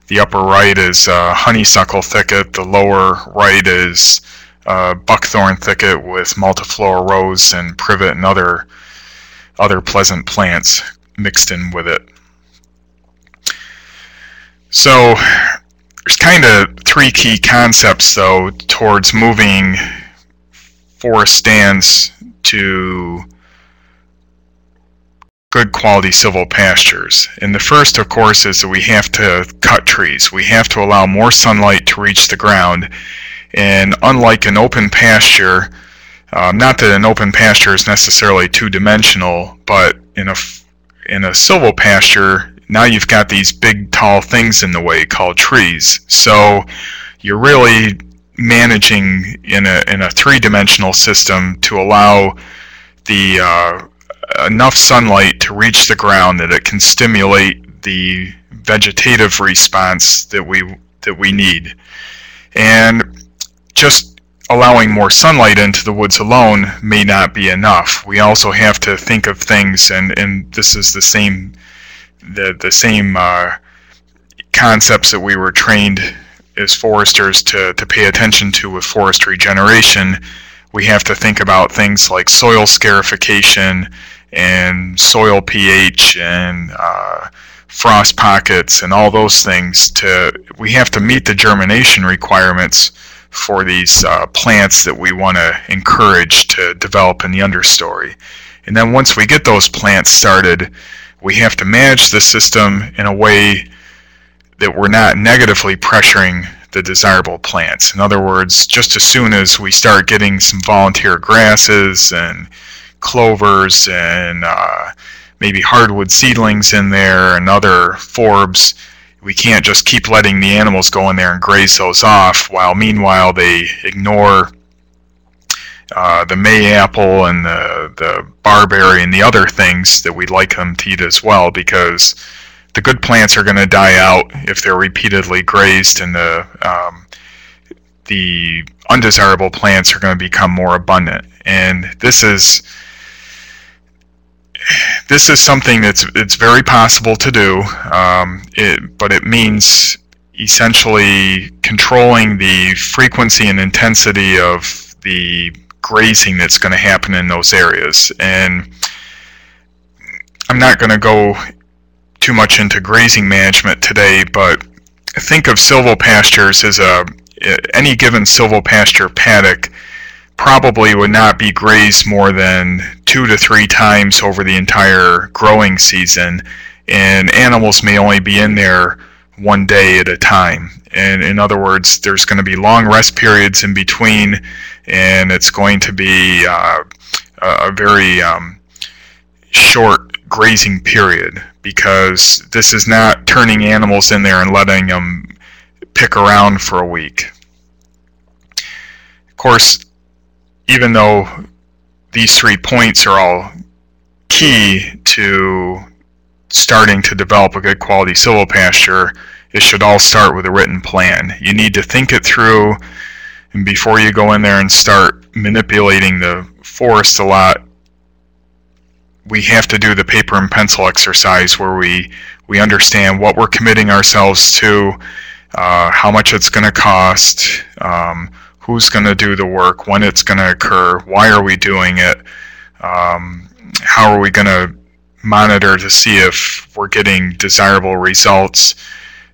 [SPEAKER 2] The upper right is a honeysuckle thicket. The lower right is buckthorn thicket with multiflora rose and privet and other pleasant plants mixed in with it. So there's kind of 3 key concepts, though, towards moving forest stands to good quality silvopastures. And the first, of course, is that we have to cut trees. We have to allow more sunlight to reach the ground. And unlike an open pasture, not that an open pasture is necessarily two-dimensional, but in a silvopasture, now you've got these big tall things in the way called trees. So you're really managing in a 3-dimensional system to allow the enough sunlight to reach the ground that it can stimulate the vegetative response that we need. And just allowing more sunlight into the woods alone may not be enough. We also have to think of things, and this is the same concepts that we were trained as foresters to pay attention to with forest regeneration. we have to think about things like soil scarification and soil pH and frost pockets and all those things. We have to meet the germination requirements for these plants that we want to encourage to develop in the understory. And then once we get those plants started, we have to manage the system in a way that we're not negatively pressuring the desirable plants. In other words, just as soon as we start getting some volunteer grasses and clovers and maybe hardwood seedlings in there and other forbs, we can't just keep letting the animals go in there and graze those off while meanwhile they ignore the mayapple and the barberry and the other things that we'd like them to eat as well, because the good plants are going to die out if they're repeatedly grazed, and the undesirable plants are going to become more abundant. And this is something it's very possible to do, but it means essentially controlling the frequency and intensity of the grazing that's going to happen in those areas. And I'm not going to go too much into grazing management today, but think of silvopastures as any given silvopasture paddock probably would not be grazed more than 2 to 3 times over the entire growing season, and animals may only be in there 1 day at a time. And in other words, there's going to be long rest periods in between, and it's going to be a very short grazing period, because this is not turning animals in there and letting them pick around for a week. Of course, even though these 3 points are all key to starting to develop a good quality silvopasture, it should all start with a written plan. You need to think it through, and before you go in there and start manipulating the forest a lot, we have to do the paper and pencil exercise where we understand what we're committing ourselves to, how much it's going to cost, who's going to do the work, when it's going to occur, why are we doing it, how are we going to monitor to see if we're getting desirable results.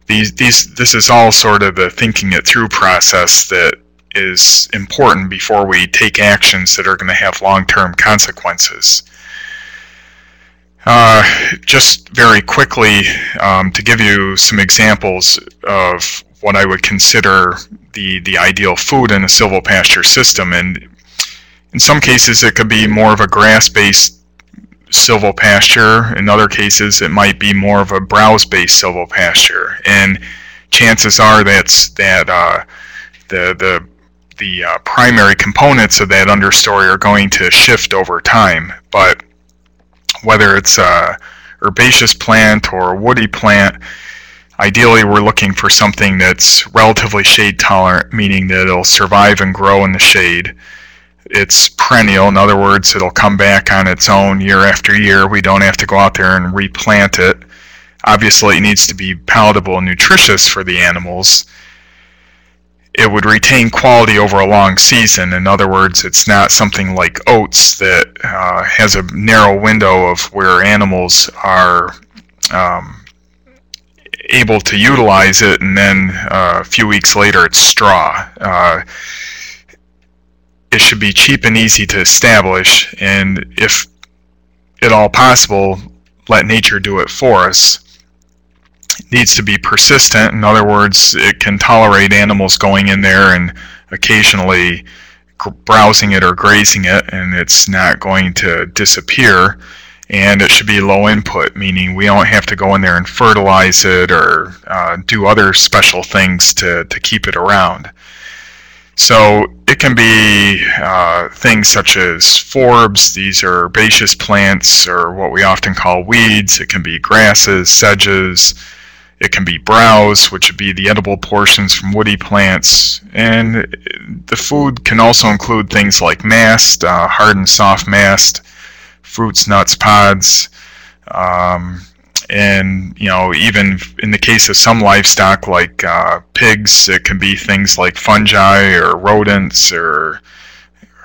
[SPEAKER 2] This is all sort of the thinking it through process that is important before we take actions that are going to have long-term consequences. Just very quickly, to give you some examples of what I would consider the ideal food in a silvopasture system, and in some cases it could be more of a grass-based silvopasture. In other cases it might be more of a browse-based silvopasture, and chances are that the primary components of that understory are going to shift over time. But whether it's a herbaceous plant or a woody plant, ideally we're looking for something that's relatively shade tolerant, meaning that it'll survive and grow in the shade. It's perennial, in other words, it'll come back on its own year after year. We don't have to go out there and replant it. Obviously it needs to be palatable and nutritious for the animals. It would retain quality over a long season. In other words, it's not something like oats that has a narrow window of where animals are able to utilize it, and then a few weeks later it's straw. It should be cheap and easy to establish, and if at all possible, let nature do it for us. It needs to be persistent. In other words, it can tolerate animals going in there and occasionally browsing it or grazing it, and it's not going to disappear. And it should be low input, meaning we don't have to go in there and fertilize it or do other special things to keep it around. So it can be things such as forbs. These are herbaceous plants, or what we often call weeds. It can be grasses, sedges. It can be browse, which would be the edible portions from woody plants. And the food can also include things like mast, hard and soft mast, fruits, nuts, pods, and even in the case of some livestock like pigs, it can be things like fungi or rodents or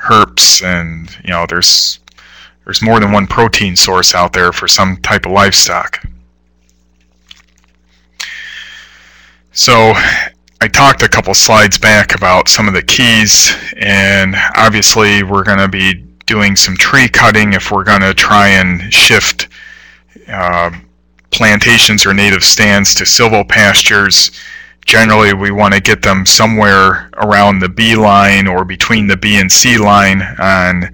[SPEAKER 2] herps, and there's more than one protein source out there for some type of livestock. So I talked a couple slides back about some of the keys, and obviously we're going to be doing some tree cutting if we're going to try and shift plantations or native stands to silvopastures. Generally, we want to get them somewhere around the B line or between the B and C line on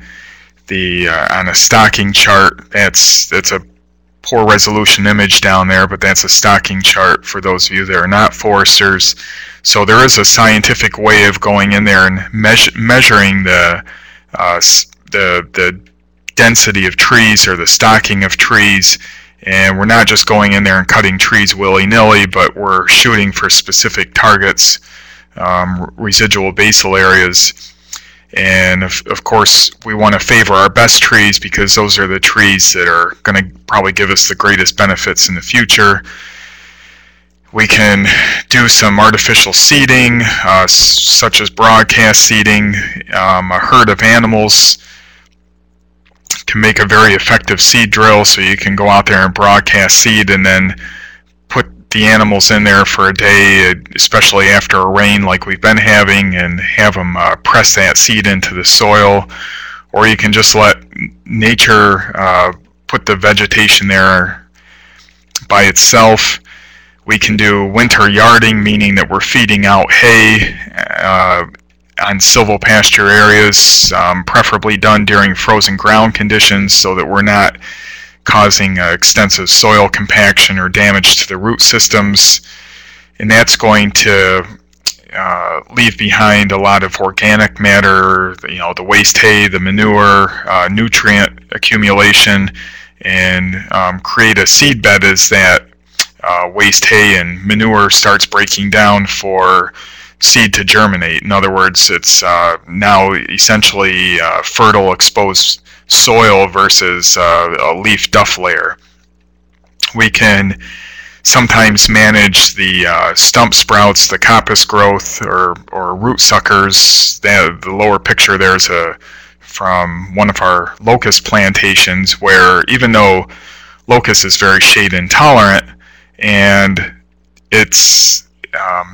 [SPEAKER 2] a stocking chart. That's a poor resolution image down there, but that's a stocking chart for those of you that are not foresters. So there is a scientific way of going in there and measuring the density of trees or the stocking of trees. And we're not just going in there and cutting trees willy-nilly, but we're shooting for specific targets, residual basal areas. And of course, we want to favor our best trees because those are the trees that are going to probably give us the greatest benefits in the future. We can do some artificial seeding, such as broadcast seeding. A herd of animals can make a very effective seed drill, so you can go out there and broadcast seed and then put the animals in there for a day, especially after a rain like we've been having, and have them press that seed into the soil. Or you can just let nature put the vegetation there by itself. We can do winter yarding, meaning that we're feeding out hay on silvopasture areas, preferably done during frozen ground conditions so that we're not causing extensive soil compaction or damage to the root systems. And that's going to leave behind a lot of organic matter, the waste hay, the manure, nutrient accumulation, and create a seed bed as that waste hay and manure starts breaking down for seed to germinate. In other words, it's now essentially fertile exposed soil versus a leaf duff layer. We can sometimes manage the stump sprouts, the coppice growth, or root suckers. The lower picture there is from one of our locust plantations, where even though locust is very shade intolerant and it's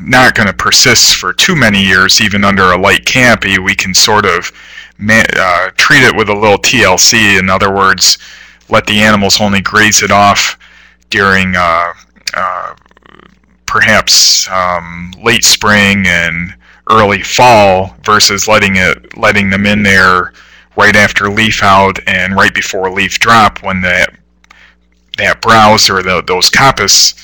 [SPEAKER 2] not going to persist for too many years, even under a light canopy, we can sort of treat it with a little TLC. In other words, let the animals only graze it off during perhaps late spring and early fall, versus letting them in there right after leaf out and right before leaf drop, when that browse or those coppice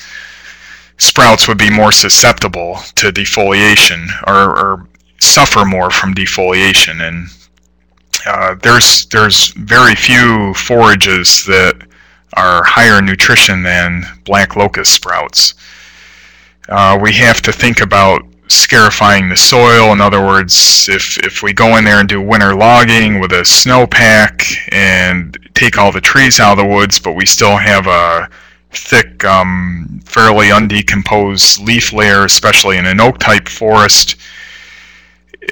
[SPEAKER 2] sprouts would be more susceptible to defoliation or suffer more from defoliation. And there's very few forages that are higher in nutrition than black locust sprouts. We have to think about scarifying the soil. In other words, if we go in there and do winter logging with a snowpack and take all the trees out of the woods, but we still have a thick, fairly undecomposed leaf layer, especially in an oak type forest,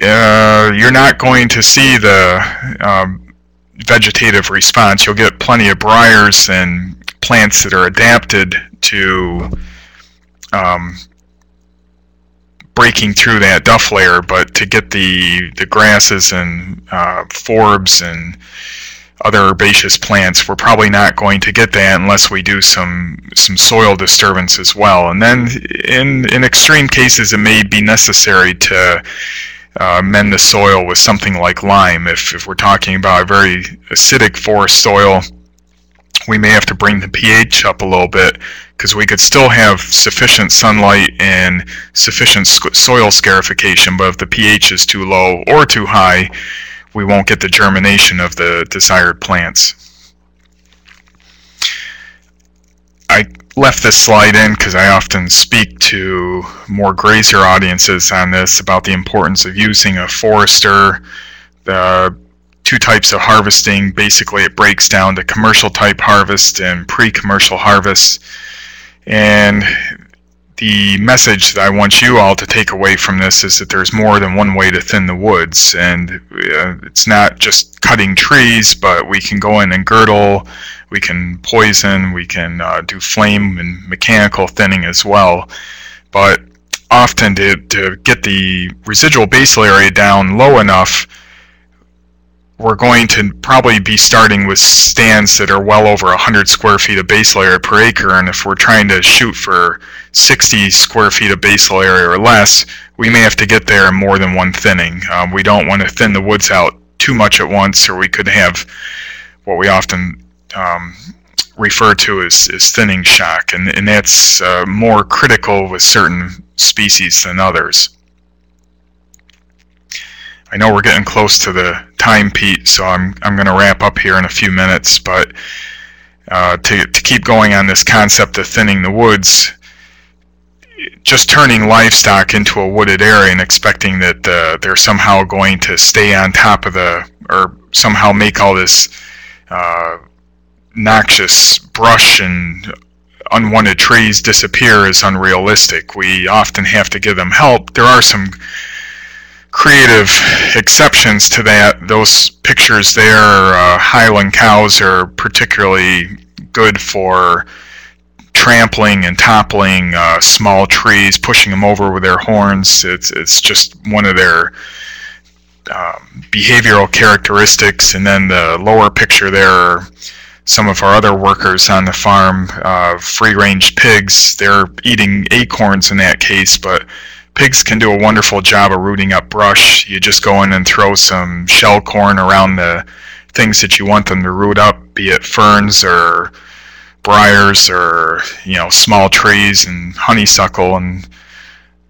[SPEAKER 2] you're not going to see the vegetative response. You'll get plenty of briars and plants that are adapted to breaking through that duff layer, but to get the grasses and forbs and other herbaceous plants, we're probably not going to get that unless we do some soil disturbance as well. And then in extreme cases, it may be necessary to mend the soil with something like lime. If we're talking about a very acidic forest soil, we may have to bring the pH up a little bit, because we could still have sufficient sunlight and sufficient soil scarification, but if the pH is too low or too high, we won't get the germination of the desired plants. I left this slide in because I often speak to more grazer audiences on this, about the importance of using a forester. The two types of harvesting, basically it breaks down to commercial type harvest and pre-commercial harvest. And the message that I want you all to take away from this is that there's more than one way to thin the woods, and it's not just cutting trees, but we can go in and girdle, we can poison, we can do flame and mechanical thinning as well. But often to get the residual basal area down low enough, we're going to probably be starting with stands that are well over 100 square feet of basal area per acre, and if we're trying to shoot for 60 square feet of basal area or less, we may have to get there in more than one thinning. We don't want to thin the woods out too much at once, or we could have what we often refer to as thinning shock, and that's more critical with certain species than others. I know we're getting close to the time, Pete, so I'm going to wrap up here in a few minutes, but to keep going on this concept of thinning the woods, just turning livestock into a wooded area and expecting that they're somehow going to stay on top of or somehow make all this noxious brush and unwanted trees disappear is unrealistic. We often have to give them help. There are some creative exceptions to that. Those pictures there, Highland cows are particularly good for trampling and toppling small trees, pushing them over with their horns. It's just one of their behavioral characteristics. And then the lower picture there are some of our other workers on the farm, free-range pigs. They're eating acorns in that case, but pigs can do a wonderful job of rooting up brush. You just go in and throw some shell corn around the things that you want them to root up, be it ferns or briars or small trees and honeysuckle, and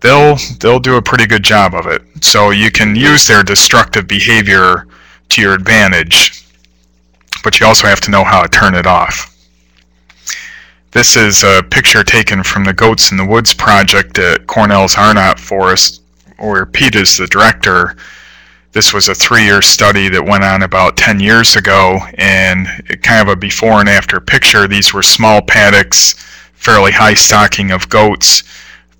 [SPEAKER 2] they'll do a pretty good job of it. So you can use their destructive behavior to your advantage, but you also have to know how to turn it off. This is a picture taken from the Goats in the Woods project at Cornell's Arnott Forest, where Pete is the director. This was a 3-year study that went on about 10 years ago, and kind of a before and after picture. These were small paddocks, fairly high stocking of goats.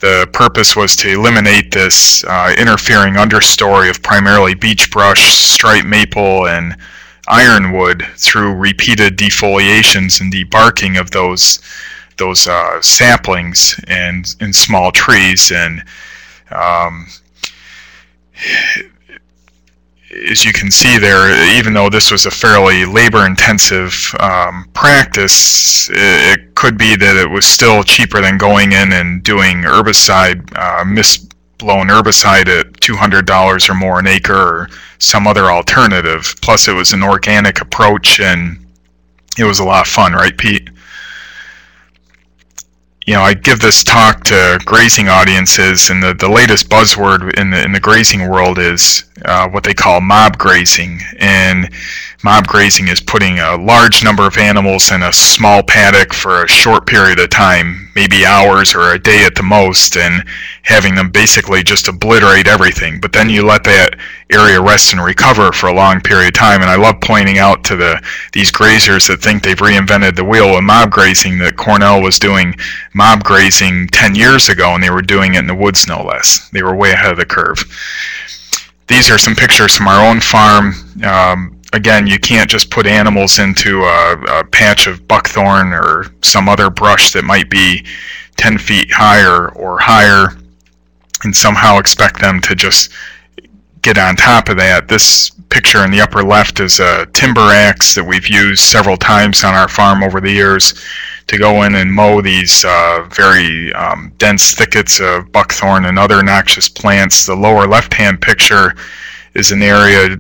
[SPEAKER 2] The purpose was to eliminate this interfering understory of primarily beech brush, striped maple, and ironwood through repeated defoliations and debarking of those saplings and small trees. And as you can see there, even though this was a fairly labor-intensive practice, it could be that it was still cheaper than going in and doing herbicide, blown herbicide at $200 or more an acre, or some other alternative. Plus it was an organic approach, and it was a lot of fun, right, Pete? I give this talk to grazing audiences, and the latest buzzword in the grazing world is what they call mob grazing. And mob grazing is putting a large number of animals in a small paddock for a short period of time, maybe hours or a day at the most, and having them basically just obliterate everything. But then you let that area rest and recover for a long period of time. And I love pointing out to these grazers that think they've reinvented the wheel with mob grazing that Cornell was doing mob grazing 10 years ago, and they were doing it in the woods no less. They were way ahead of the curve. These are some pictures from our own farm. Again, you can't just put animals into a patch of buckthorn or some other brush that might be 10 feet higher or higher and somehow expect them to just get on top of that. This picture in the upper left is a timber axe that we've used several times on our farm over the years to go in and mow these very dense thickets of buckthorn and other noxious plants. The lower left-hand picture is an area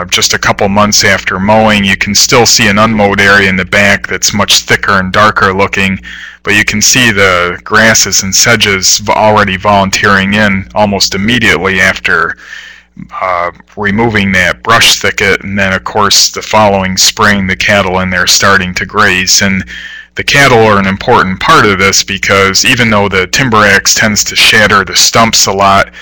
[SPEAKER 2] just a couple months after mowing. You can still see an unmowed area in the back that's much thicker and darker looking, but you can see the grasses and sedges already volunteering in almost immediately after removing that brush thicket. And then of course the following spring the cattle in there starting to graze. And the cattle are an important part of this, because even though the timber axe tends to shatter the stumps a lot,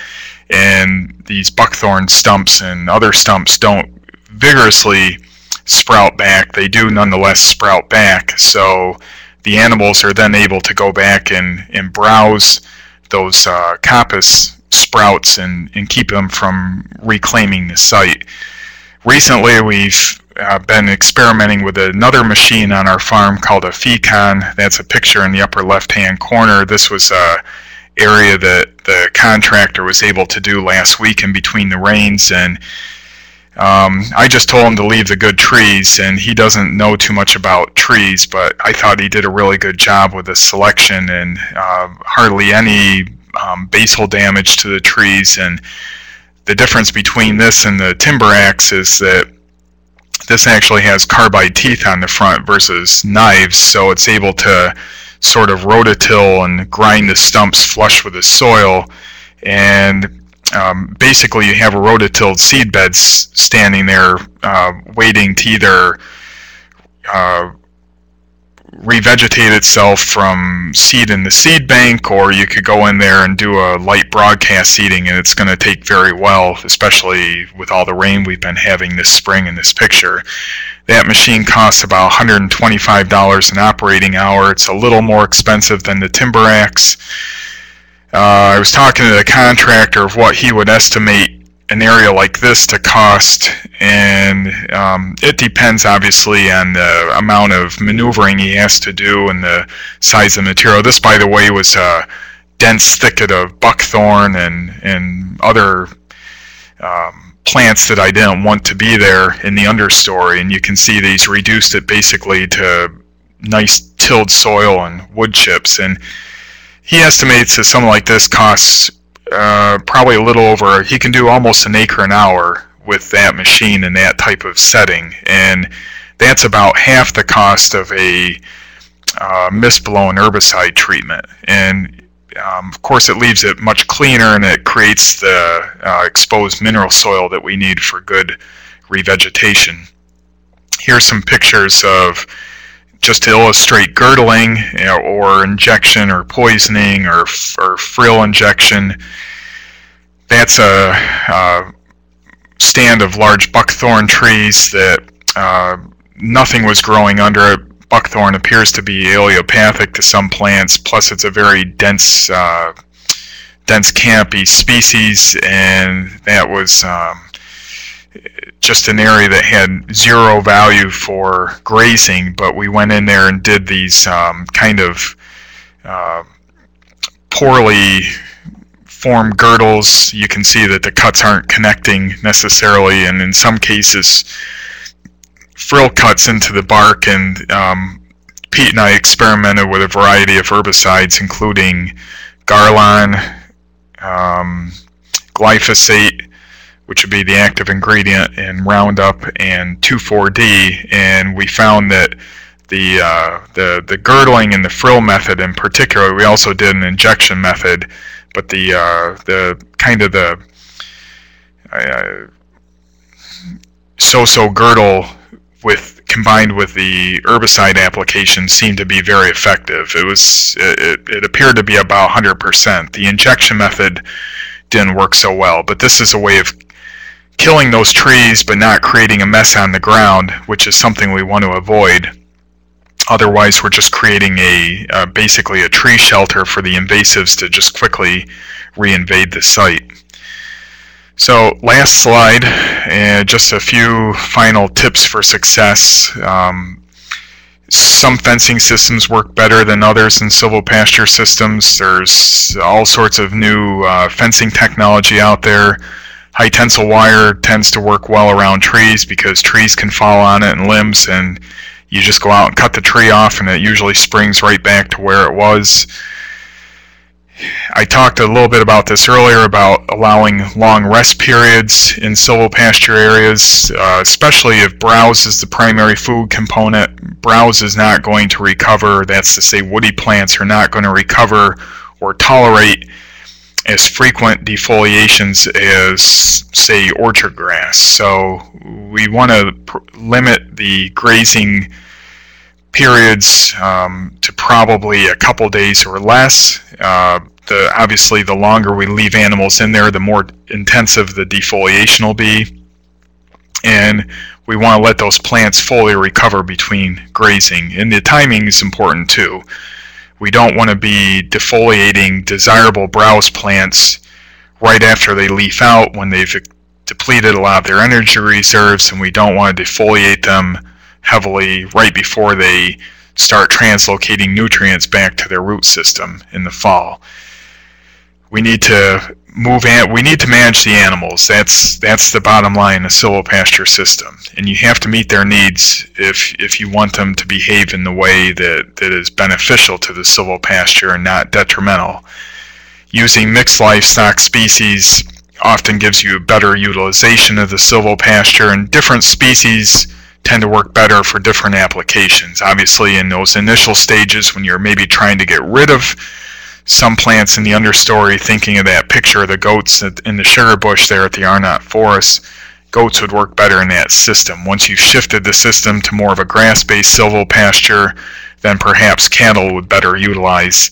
[SPEAKER 2] and these buckthorn stumps and other stumps don't vigorously sprout back, they do nonetheless sprout back. So the animals are then able to go back and browse those coppice sprouts and keep them from reclaiming the site. Recently, we've been experimenting with another machine on our farm called a Fecon. That's a picture in the upper left-hand corner. This was a area that the contractor was able to do last week in between the rains, and I just told him to leave the good trees, and he doesn't know too much about trees, but I thought he did a really good job with the selection, and hardly any basal damage to the trees. And the difference between this and the timber axe is that this actually has carbide teeth on the front versus knives, so it's able to sort of rototill and grind the stumps flush with the soil. And basically you have a rototilled seed beds standing there waiting to either revegetate itself from seed in the seed bank, or you could go in there and do a light broadcast seeding, and it's going to take very well, especially with all the rain we've been having this spring in this picture. That machine costs about $125 an operating hour. It's a little more expensive than the timber axe. I was talking to the contractor of what he would estimate an area like this to cost, and it depends obviously on the amount of maneuvering he has to do and the size of the material. This, by the way, was a dense thicket of buckthorn and other plants that I didn't want to be there in the understory, and you can see these reduced it basically to nice tilled soil and wood chips. And he estimates that something like this costs probably a little over, he can do almost an acre an hour with that machine in that type of setting, and that's about half the cost of a mist-blown herbicide treatment. And of course it leaves it much cleaner, and it creates the exposed mineral soil that we need for good revegetation. Here's some pictures of, just to illustrate girdling, or injection or poisoning or frill injection. That's a stand of large buckthorn trees that nothing was growing under it. Buckthorn appears to be allelopathic to some plants, plus it's a very dense canopy species, and that was just an area that had zero value for grazing, but we went in there and did these kind of poorly formed girdles. You can see that the cuts aren't connecting necessarily, and in some cases frill cuts into the bark. And Pete and I experimented with a variety of herbicides, including Garlon, glyphosate, which would be the active ingredient in Roundup, and 2,4-D, and we found that the girdling and the frill method in particular, we also did an injection method, but the kind of the so-so girdle combined with the herbicide application seemed to be very effective. It appeared to be about 100%. The injection method didn't work so well, but this is a way of killing those trees but not creating a mess on the ground, which is something we want to avoid. Otherwise, we're just creating basically a tree shelter for the invasives to just quickly reinvade the site. So last slide, just a few final tips for success. Some fencing systems work better than others in silvopasture systems. There's all sorts of new fencing technology out there. High tensile wire tends to work well around trees because trees can fall on it and limbs, and you just go out and cut the tree off and it usually springs right back to where it was. I talked a little bit about this earlier about allowing long rest periods in silvopasture areas, especially if browse is the primary food component. Browse is not going to recover, that's to say woody plants are not going to recover or tolerate as frequent defoliations as, say, orchard grass. So we want to limit the grazing periods to probably a couple days or less. Obviously, the longer we leave animals in there, the more intensive the defoliation will be. And we want to let those plants fully recover between grazing. And the timing is important too. We don't want to be defoliating desirable browse plants right after they leaf out when they've depleted a lot of their energy reserves, and we don't want to defoliate them heavily right before they start translocating nutrients back to their root system in the fall. We need to manage the animals. That's the bottom line in a silvopasture system, and you have to meet their needs if you want them to behave in the way that is beneficial to the silvopasture and not detrimental. Using mixed livestock species often gives you a better utilization of the silvopasture, and different species tend to work better for different applications. Obviously, in those initial stages when you're maybe trying to get rid of some plants in the understory, thinking of that picture of the goats in the sugar bush there at the Arnott Forest, goats would work better in that system. Once you've shifted the system to more of a grass-based silvopasture, then perhaps cattle would better utilize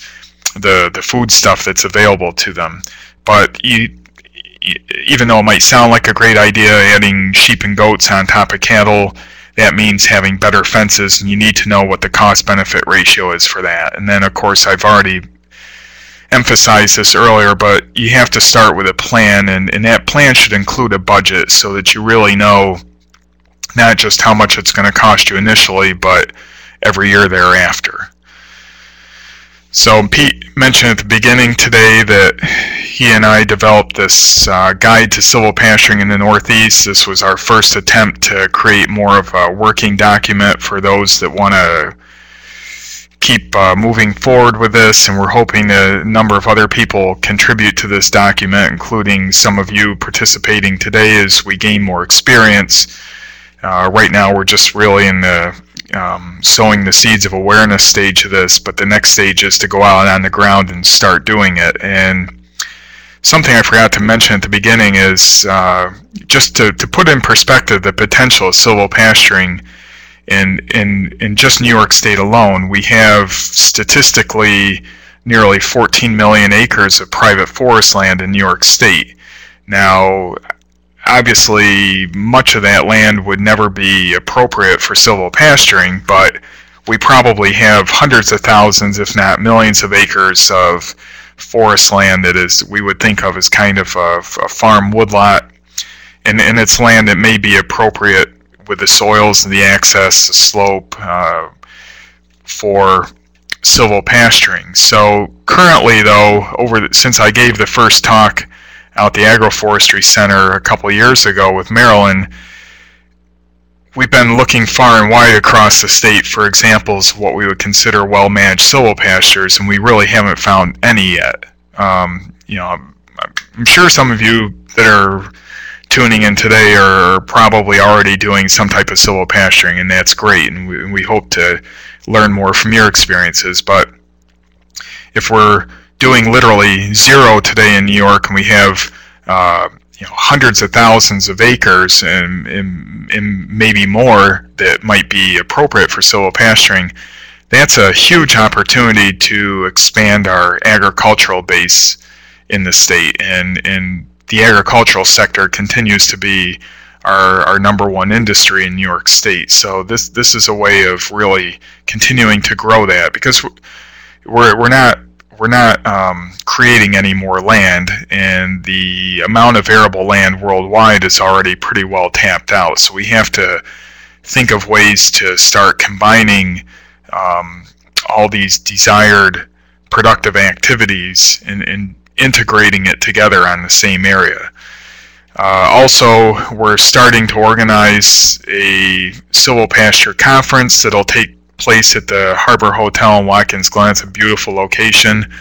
[SPEAKER 2] the food stuff that's available to them. But even though it might sound like a great idea, adding sheep and goats on top of cattle, that means having better fences, and you need to know what the cost-benefit ratio is for that. And then, of course, I've already emphasized this earlier, but you have to start with a plan, and that plan should include a budget so that you really know not just how much it's going to cost you initially, but every year thereafter. So Pete mentioned at the beginning today that he and I developed this guide to silvopasturing in the Northeast. This was our first attempt to create more of a working document for those that want to keep moving forward with this, and we're hoping a number of other people contribute to this document, including some of you participating today as we gain more experience. Right now we're just really in the sowing the seeds of awareness stage of this, but the next stage is to go out on the ground and start doing it. And something I forgot to mention at the beginning is just to put in perspective the potential of silvopasturing in just New York State alone. We have statistically nearly 14 million acres of private forest land in New York State. Now, obviously, much of that land would never be appropriate for silvopasturing, but we probably have hundreds of thousands, if not millions of acres of forest land that we would think of as kind of a farm woodlot, and it's land that may be appropriate with the soils and the access, the slope, for silvopasturing. So currently, though, since I gave the first talk out the Agroforestry Center a couple years ago with Maryland, we've been looking far and wide across the state for examples of what we would consider well-managed silvopastures, and we really haven't found any yet. I'm sure some of you that are tuning in today are probably already doing some type of silvopasturing, and that's great, and we hope to learn more from your experiences. But if we're doing literally zero today in New York, and we have hundreds of thousands of acres and maybe more that might be appropriate for silvopasturing, that's a huge opportunity to expand our agricultural base in the state, and the agricultural sector continues to be our number one industry in New York State. So this is a way of really continuing to grow that, because we're not creating any more land, and the amount of arable land worldwide is already pretty well tapped out. So we have to think of ways to start combining all these desired productive activities and integrating it together on the same area. Also, we're starting to organize a silvopasture conference that'll take place at the Harbor Hotel in Watkins Glen. It's a beautiful location.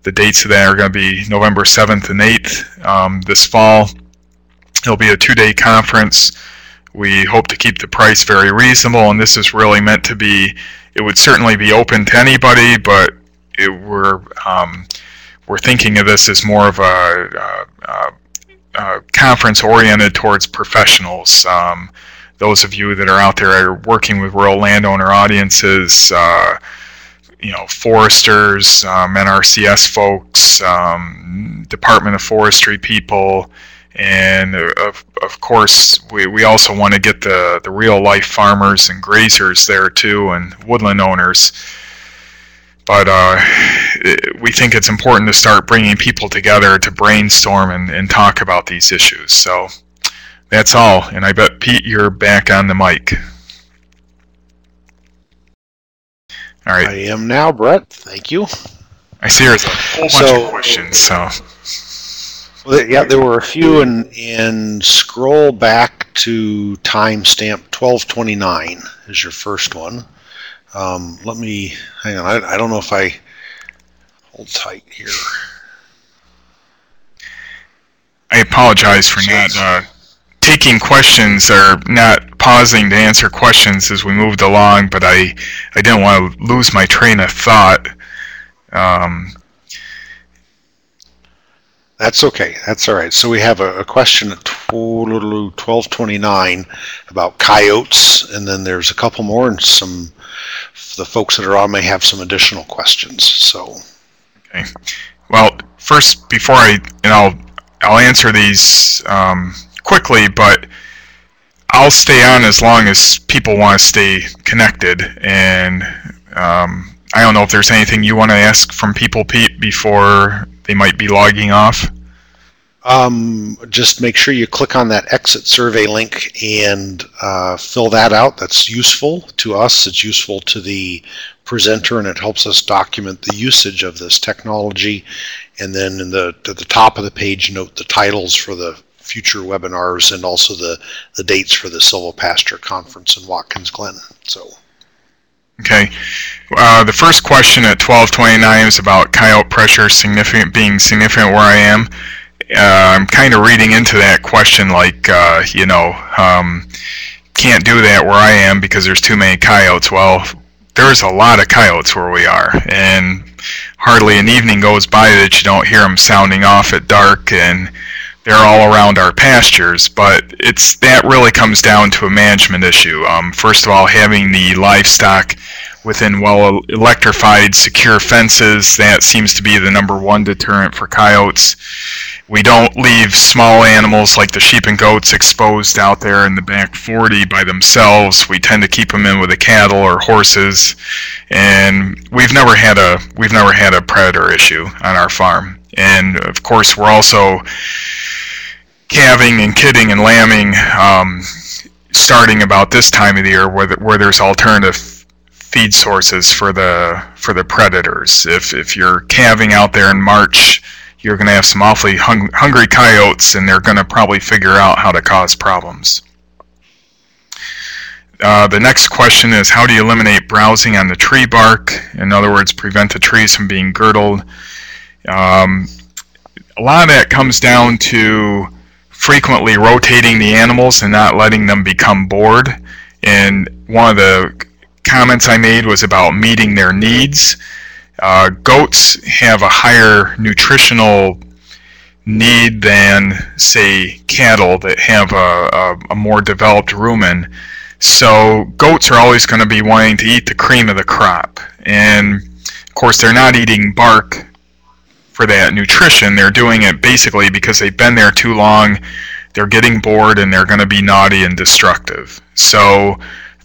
[SPEAKER 2] The dates of that are going to be November 7th and 8th this fall. It'll be a 2-day conference. We hope to keep the price very reasonable, and this is really meant to be, it would certainly be open to anybody, but we're thinking of this as more of a conference oriented towards professionals. Those of you that are out there are working with rural landowner audiences, foresters, NRCS folks, Department of Forestry people, and of course we also want to get the real life farmers and grazers there too, and woodland owners, But we think it's important to start bringing people together to brainstorm and talk about these issues. So that's all. And I bet, Pete, you're back on the mic. All right.
[SPEAKER 1] I am now, Brett. Thank you.
[SPEAKER 2] I see there's a whole bunch of questions. So.
[SPEAKER 1] Well, yeah, there were a few, and scroll back to timestamp 1229 is your first one. Let me, hang on, I don't know if I, hold tight here.
[SPEAKER 2] I apologize for not taking questions or not pausing to answer questions as we moved along, but I didn't want to lose my train of thought.
[SPEAKER 1] That's okay. That's all right. So we have a question at 1229 about coyotes, and then there's a couple more, and some the folks that are on may have some additional questions. So,
[SPEAKER 2] okay. Well, first, before I'll answer these quickly, but I'll stay on as long as people want to stay connected. And I don't know if there's anything you want to ask from people, Pete, before they might be logging off.
[SPEAKER 1] Just make sure you click on that exit survey link and fill that out. That's useful to us. It's useful to the presenter, and it helps us document the usage of this technology. And then at the top of the page, note the titles for the future webinars and also the dates for the Silvopasture conference in Watkins Glen. So.
[SPEAKER 2] Okay. The first question at 1229 is about coyote pressure being significant where I am. I'm kind of reading into that question like, can't do that where I am because there's too many coyotes. Well, there's a lot of coyotes where we are, and hardly an evening goes by that you don't hear them sounding off at dark, and they're all around our pastures. But that really comes down to a management issue. First of all, having the livestock within well-electrified, secure fences, that seems to be the #1 deterrent for coyotes. We don't leave small animals like the sheep and goats exposed out there in the back 40 by themselves. We tend to keep them in with the cattle or horses, and we've never had a predator issue on our farm. And of course, we're also calving and kidding and lambing starting about this time of the year, where there's alternative feed sources for the predators. If you're calving out there in March, you're going to have some awfully hungry coyotes, and they're going to probably figure out how to cause problems. The next question is, how do you eliminate browsing on the tree bark? In other words, prevent the trees from being girdled. A lot of that comes down to frequently rotating the animals and not letting them become bored. And one of the comments I made was about meeting their needs. Goats have a higher nutritional need than, say, cattle that have a more developed rumen. So goats are always going to be wanting to eat the cream of the crop. And of course, they're not eating bark for that nutrition. They're doing it basically because they've been there too long, they're getting bored, and they're going to be naughty and destructive. So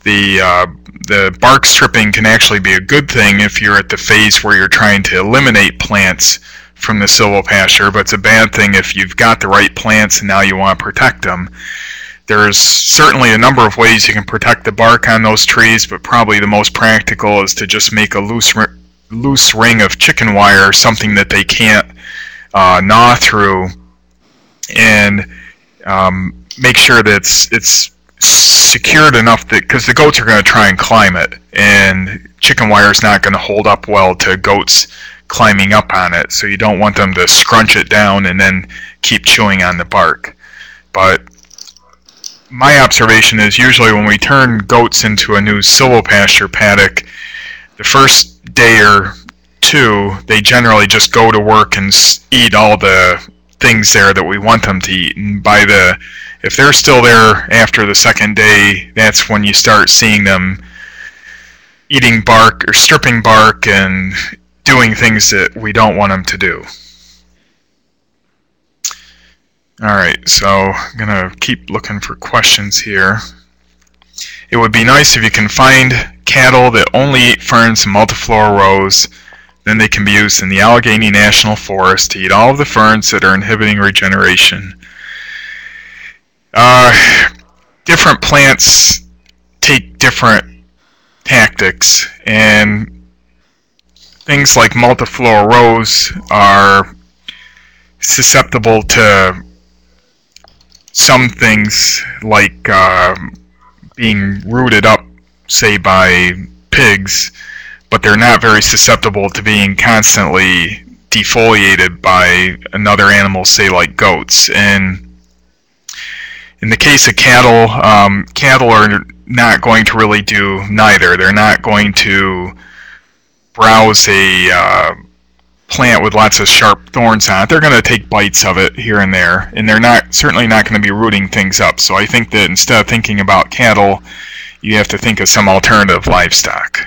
[SPEAKER 2] the bark stripping can actually be a good thing if you're at the phase where you're trying to eliminate plants from the silvopasture, but it's a bad thing if you've got the right plants and now you want to protect them. There's certainly a number of ways you can protect the bark on those trees, but probably the most practical is to just make a loose ring of chicken wire, something that they can't gnaw through, and make sure that it's secured enough that, because the goats are going to try and climb it, and chicken wire is not going to hold up well to goats climbing up on it, so you don't want them to scrunch it down and then keep chewing on the bark. But my observation is usually when we turn goats into a new silvopasture paddock, the first day or two, they generally just go to work and eat all the things there that we want them to eat. And if they're still there after the second day, that's when you start seeing them eating bark or stripping bark and doing things that we don't want them to do. Alright, so I'm going to keep looking for questions here. It would be nice if you can find cattle that only eat ferns and multiflora rows. then they can be used in the Allegheny National Forest to eat all of the ferns that are inhibiting regeneration. Different plants take different tactics, and things like multiflora rose are susceptible to some things like being rooted up, say, by pigs, but they're not very susceptible to being constantly defoliated by another animal, say like goats. And in the case of cattle, cattle are not going to really do neither. They're not going to browse a plant with lots of sharp thorns on it. They're going to take bites of it here and there, and they're certainly not going to be rooting things up. So I think that instead of thinking about cattle, you have to think of some alternative livestock.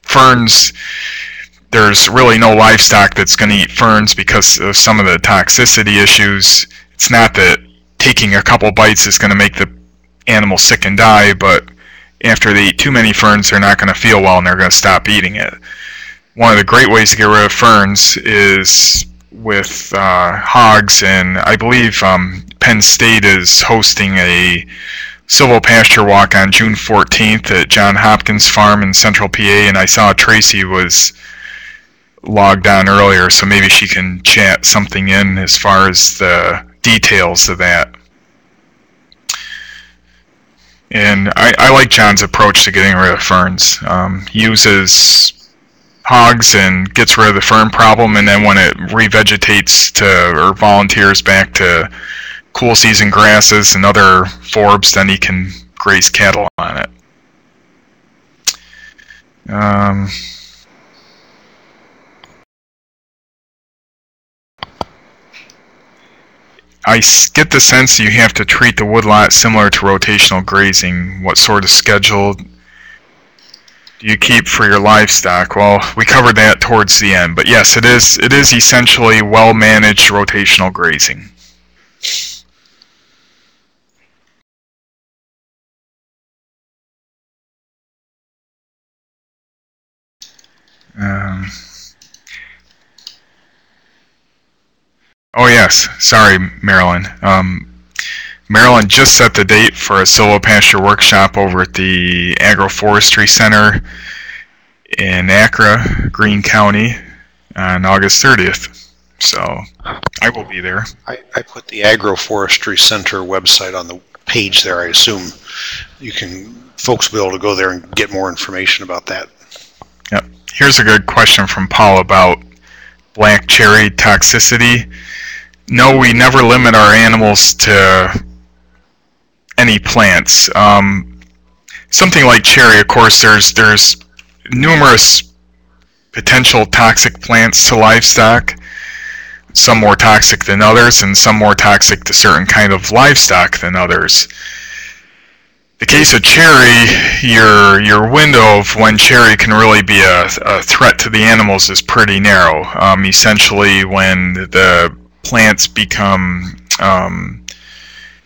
[SPEAKER 2] Ferns, there's really no livestock that's going to eat ferns because of some of the toxicity issues. It's not that taking a couple bites is going to make the animal sick and die, but after they eat too many ferns, they're not going to feel well and they're going to stop eating it. One of the great ways to get rid of ferns is with hogs, and I believe Penn State is hosting a silvopasture walk on June 14th at John Hopkins Farm in Central PA, and I saw Tracy was logged on earlier, so maybe she can chat something in as far as the details of that. And I like John's approach to getting rid of ferns. He uses hogs and gets rid of the fern problem, and then when it revegetates or volunteers back to cool season grasses and other forbs, then he can graze cattle on it. I get the sense you have to treat the woodlot similar to rotational grazing. What sort of schedule do you keep for your livestock? Well, we covered that towards the end, but yes, it is essentially well-managed rotational grazing. Oh yes, sorry, Marilyn. Marilyn just set the date for a silvopasture workshop over at the Agroforestry Center in Accra, Greene County, on August 30th. So I will be there.
[SPEAKER 1] I put the Agroforestry Center website on the page there. I assume folks will be able to go there and get more information about that.
[SPEAKER 2] Yep. Here's a good question from Paul about black cherry toxicity. No, we never limit our animals to any plants. Something like cherry, of course, there's numerous potential toxic plants to livestock, some more toxic than others, and some more toxic to certain kind of livestock than others. The case of cherry, your window of when cherry can really be a threat to the animals is pretty narrow. Essentially, when the plants become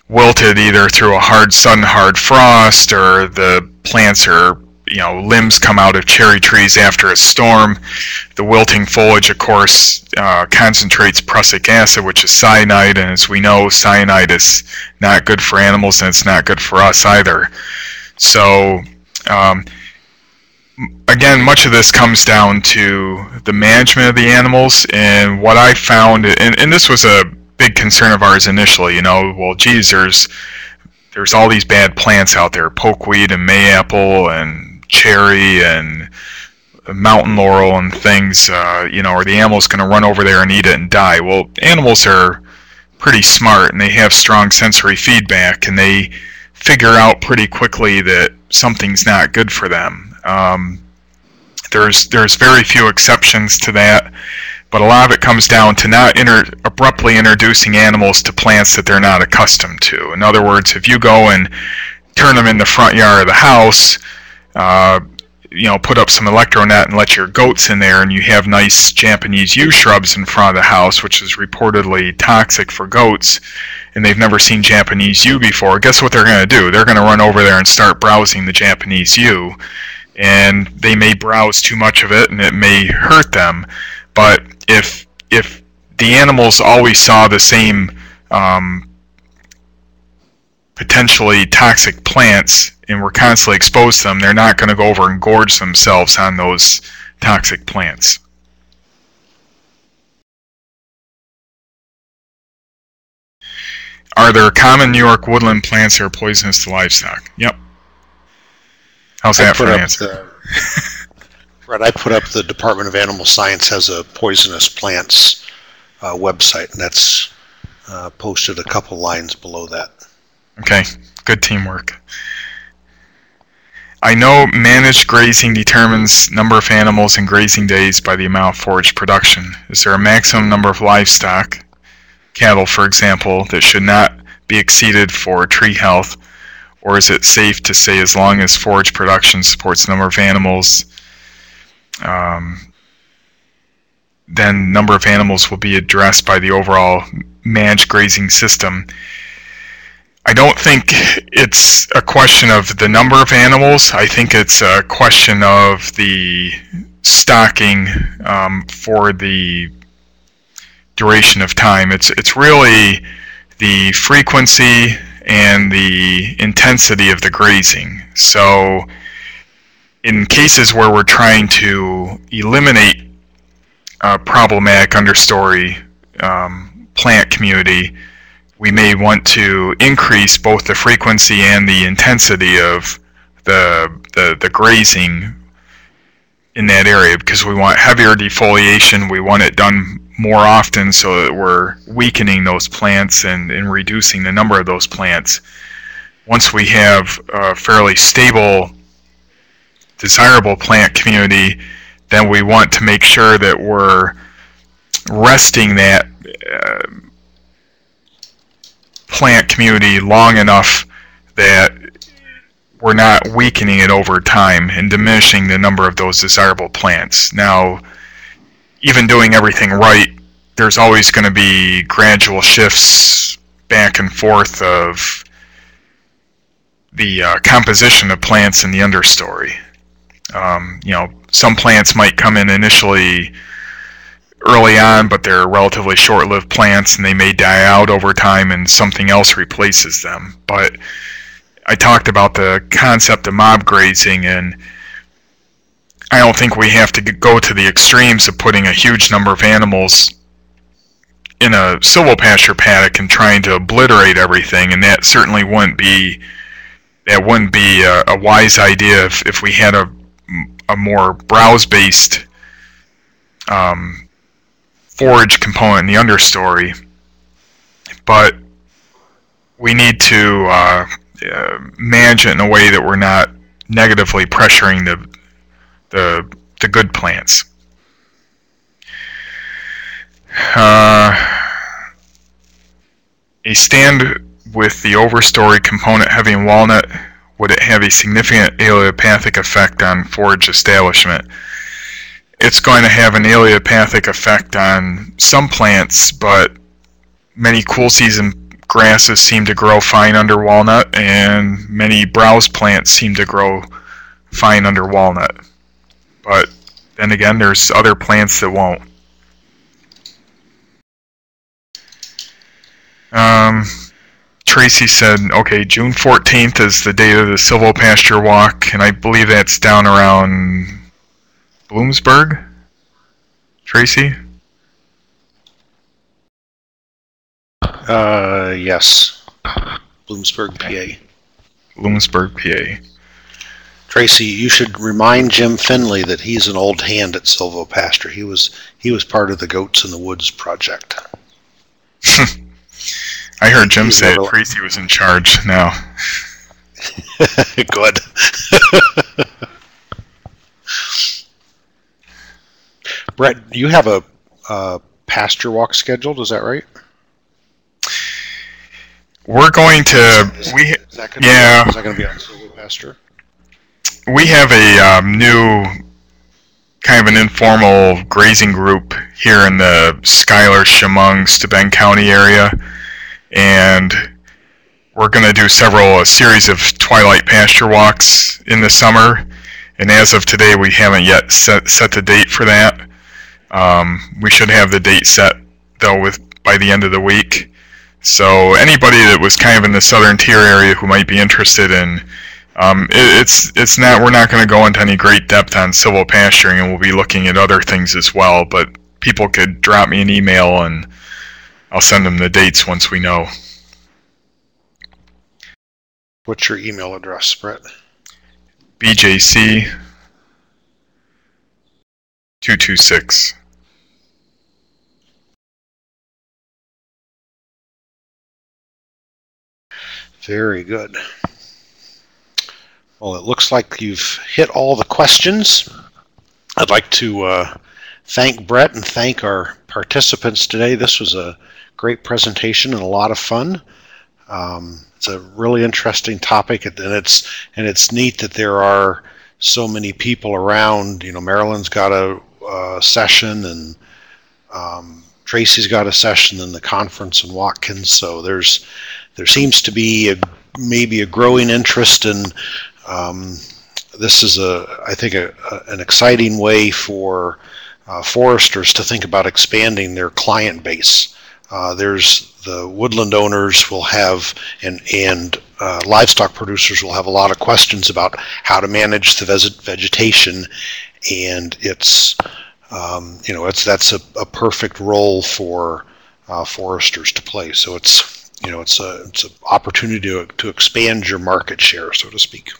[SPEAKER 2] wilted either through a sudden hard frost, or the plants limbs come out of cherry trees after a storm. The wilting foliage, of course, concentrates prussic acid, which is cyanide, and as we know, cyanide is not good for animals and it's not good for us either. So again, much of this comes down to the management of the animals, and what I found, and this was a big concern of ours initially, well, geez, there's all these bad plants out there, pokeweed and mayapple and cherry and mountain laurel and things, are the animals going to run over there and eat it and die? Well, animals are pretty smart, and they have strong sensory feedback, and they figure out pretty quickly that something's not good for them. There's very few exceptions to that, but a lot of it comes down to not abruptly introducing animals to plants that they're not accustomed to. In other words, if you go and turn them in the front yard of the house, put up some electronet and let your goats in there, and you have nice Japanese yew shrubs in front of the house, which is reportedly toxic for goats, and they've never seen Japanese yew before, guess what they're going to do? They're going to run over there and start browsing the Japanese yew. and they may browse too much of it and it may hurt them. But if the animals always saw the same potentially toxic plants and were constantly exposed to them, they're not going to go over and gorge themselves on those toxic plants. Are there common New York woodland plants that are poisonous to livestock? Yep. How's that for an answer?
[SPEAKER 1] Right, I put up the Department of Animal Science has a poisonous plants website, and that's posted a couple lines below that.
[SPEAKER 2] Okay, good teamwork. I know managed grazing determines number of animals and grazing days by the amount of forage production. Is there a maximum number of livestock, cattle for example, that should not be exceeded for tree health, or is it safe to say as long as forage production supports the number of animals, then number of animals will be addressed by the overall managed grazing system? I don't think it's a question of the number of animals. I think it's a question of the stocking for the duration of time. It's really the frequency and the intensity of the grazing. So in cases where we're trying to eliminate a problematic understory plant community, we may want to increase both the frequency and the intensity of the grazing in that area, because we want heavier defoliation. We want it done more often so that we're weakening those plants and reducing the number of those plants. Once we have a fairly stable, desirable plant community, then we want to make sure that we're resting that plant community long enough that we're not weakening it over time and diminishing the number of those desirable plants. Now, even doing everything right, there's always going to be gradual shifts back and forth of the composition of plants in the understory. Some plants might come in initially early on, but they're relatively short-lived plants and they may die out over time and something else replaces them. But I talked about the concept of mob grazing, and I don't think we have to go to the extremes of putting a huge number of animals in a silvopasture paddock and trying to obliterate everything, and that certainly wouldn't be a wise idea if we had a more browse-based forage component in the understory. But we need to manage it in a way that we're not negatively pressuring the good plants. A stand with the overstory component heavy in walnut, would it have a significant allelopathic effect on forage establishment? It's going to have an allelopathic effect on some plants, but many cool season grasses seem to grow fine under walnut, and many browse plants seem to grow fine under walnut. But then again, there's other plants that won't. Tracy said, okay, June 14th is the date of the Silvopasture walk, and I believe that's down around Bloomsburg? Tracy?
[SPEAKER 1] Yes. Bloomsburg, PA.
[SPEAKER 2] Bloomsburg, PA.
[SPEAKER 1] Tracy, you should remind Jim Finley that he's an old hand at Silvopasture. He was part of the Goats in the Woods project.
[SPEAKER 2] I heard Jim say Tracy was in charge now.
[SPEAKER 1] Good. Brett, you have a pasture walk scheduled, is that right?
[SPEAKER 2] We're going to...
[SPEAKER 1] Is that going to be on Silvopasture?
[SPEAKER 2] We have a new kind of an informal grazing group here in the Schuyler, Chemung, Steuben County area, and we're going to do a series of twilight pasture walks in the summer, And as of today, we haven't yet set the date for that. We should have the date set, though, by the end of the week. So anybody that was kind of in the southern tier area who might be interested in, we're not going to go into any great depth on silvopasturing, and we'll be looking at other things as well, but people could drop me an email and I'll send them the dates once we know.
[SPEAKER 1] What's your email address, Brett?
[SPEAKER 2] BJC226.
[SPEAKER 1] Very good. Well, it looks like you've hit all the questions. I'd like to thank Brett and thank our participants today. This was a great presentation and a lot of fun. It's a really interesting topic, and it's neat that there are so many people around. You know, Marilyn's got a session, and Tracy's got a session in the conference in Watkins. So there seems to be maybe a growing interest in. This is I think an exciting way for foresters to think about expanding their client base. There's the woodland owners will have, and livestock producers will have a lot of questions about how to manage the vegetation, and that's a perfect role for foresters to play. So it's an opportunity to expand your market share, so to speak.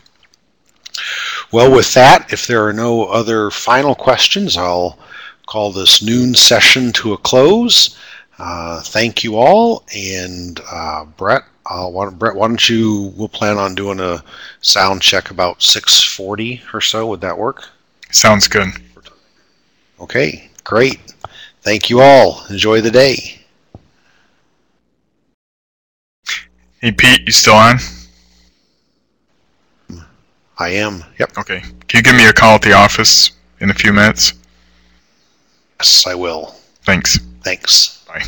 [SPEAKER 1] Well, with that, if there are no other final questions, I'll call this noon session to a close. Thank you all, and Brett, why don't we'll plan on doing a sound check about 6:40 or so. Would that work?
[SPEAKER 2] Sounds good.
[SPEAKER 1] Okay, great. Thank you all. Enjoy the day.
[SPEAKER 2] Hey, Pete, you still on?
[SPEAKER 1] I am. Yep.
[SPEAKER 2] Okay. Can you give me a call at the office in a few minutes?
[SPEAKER 1] Yes, I will.
[SPEAKER 2] Thanks.
[SPEAKER 1] Thanks.
[SPEAKER 2] Bye.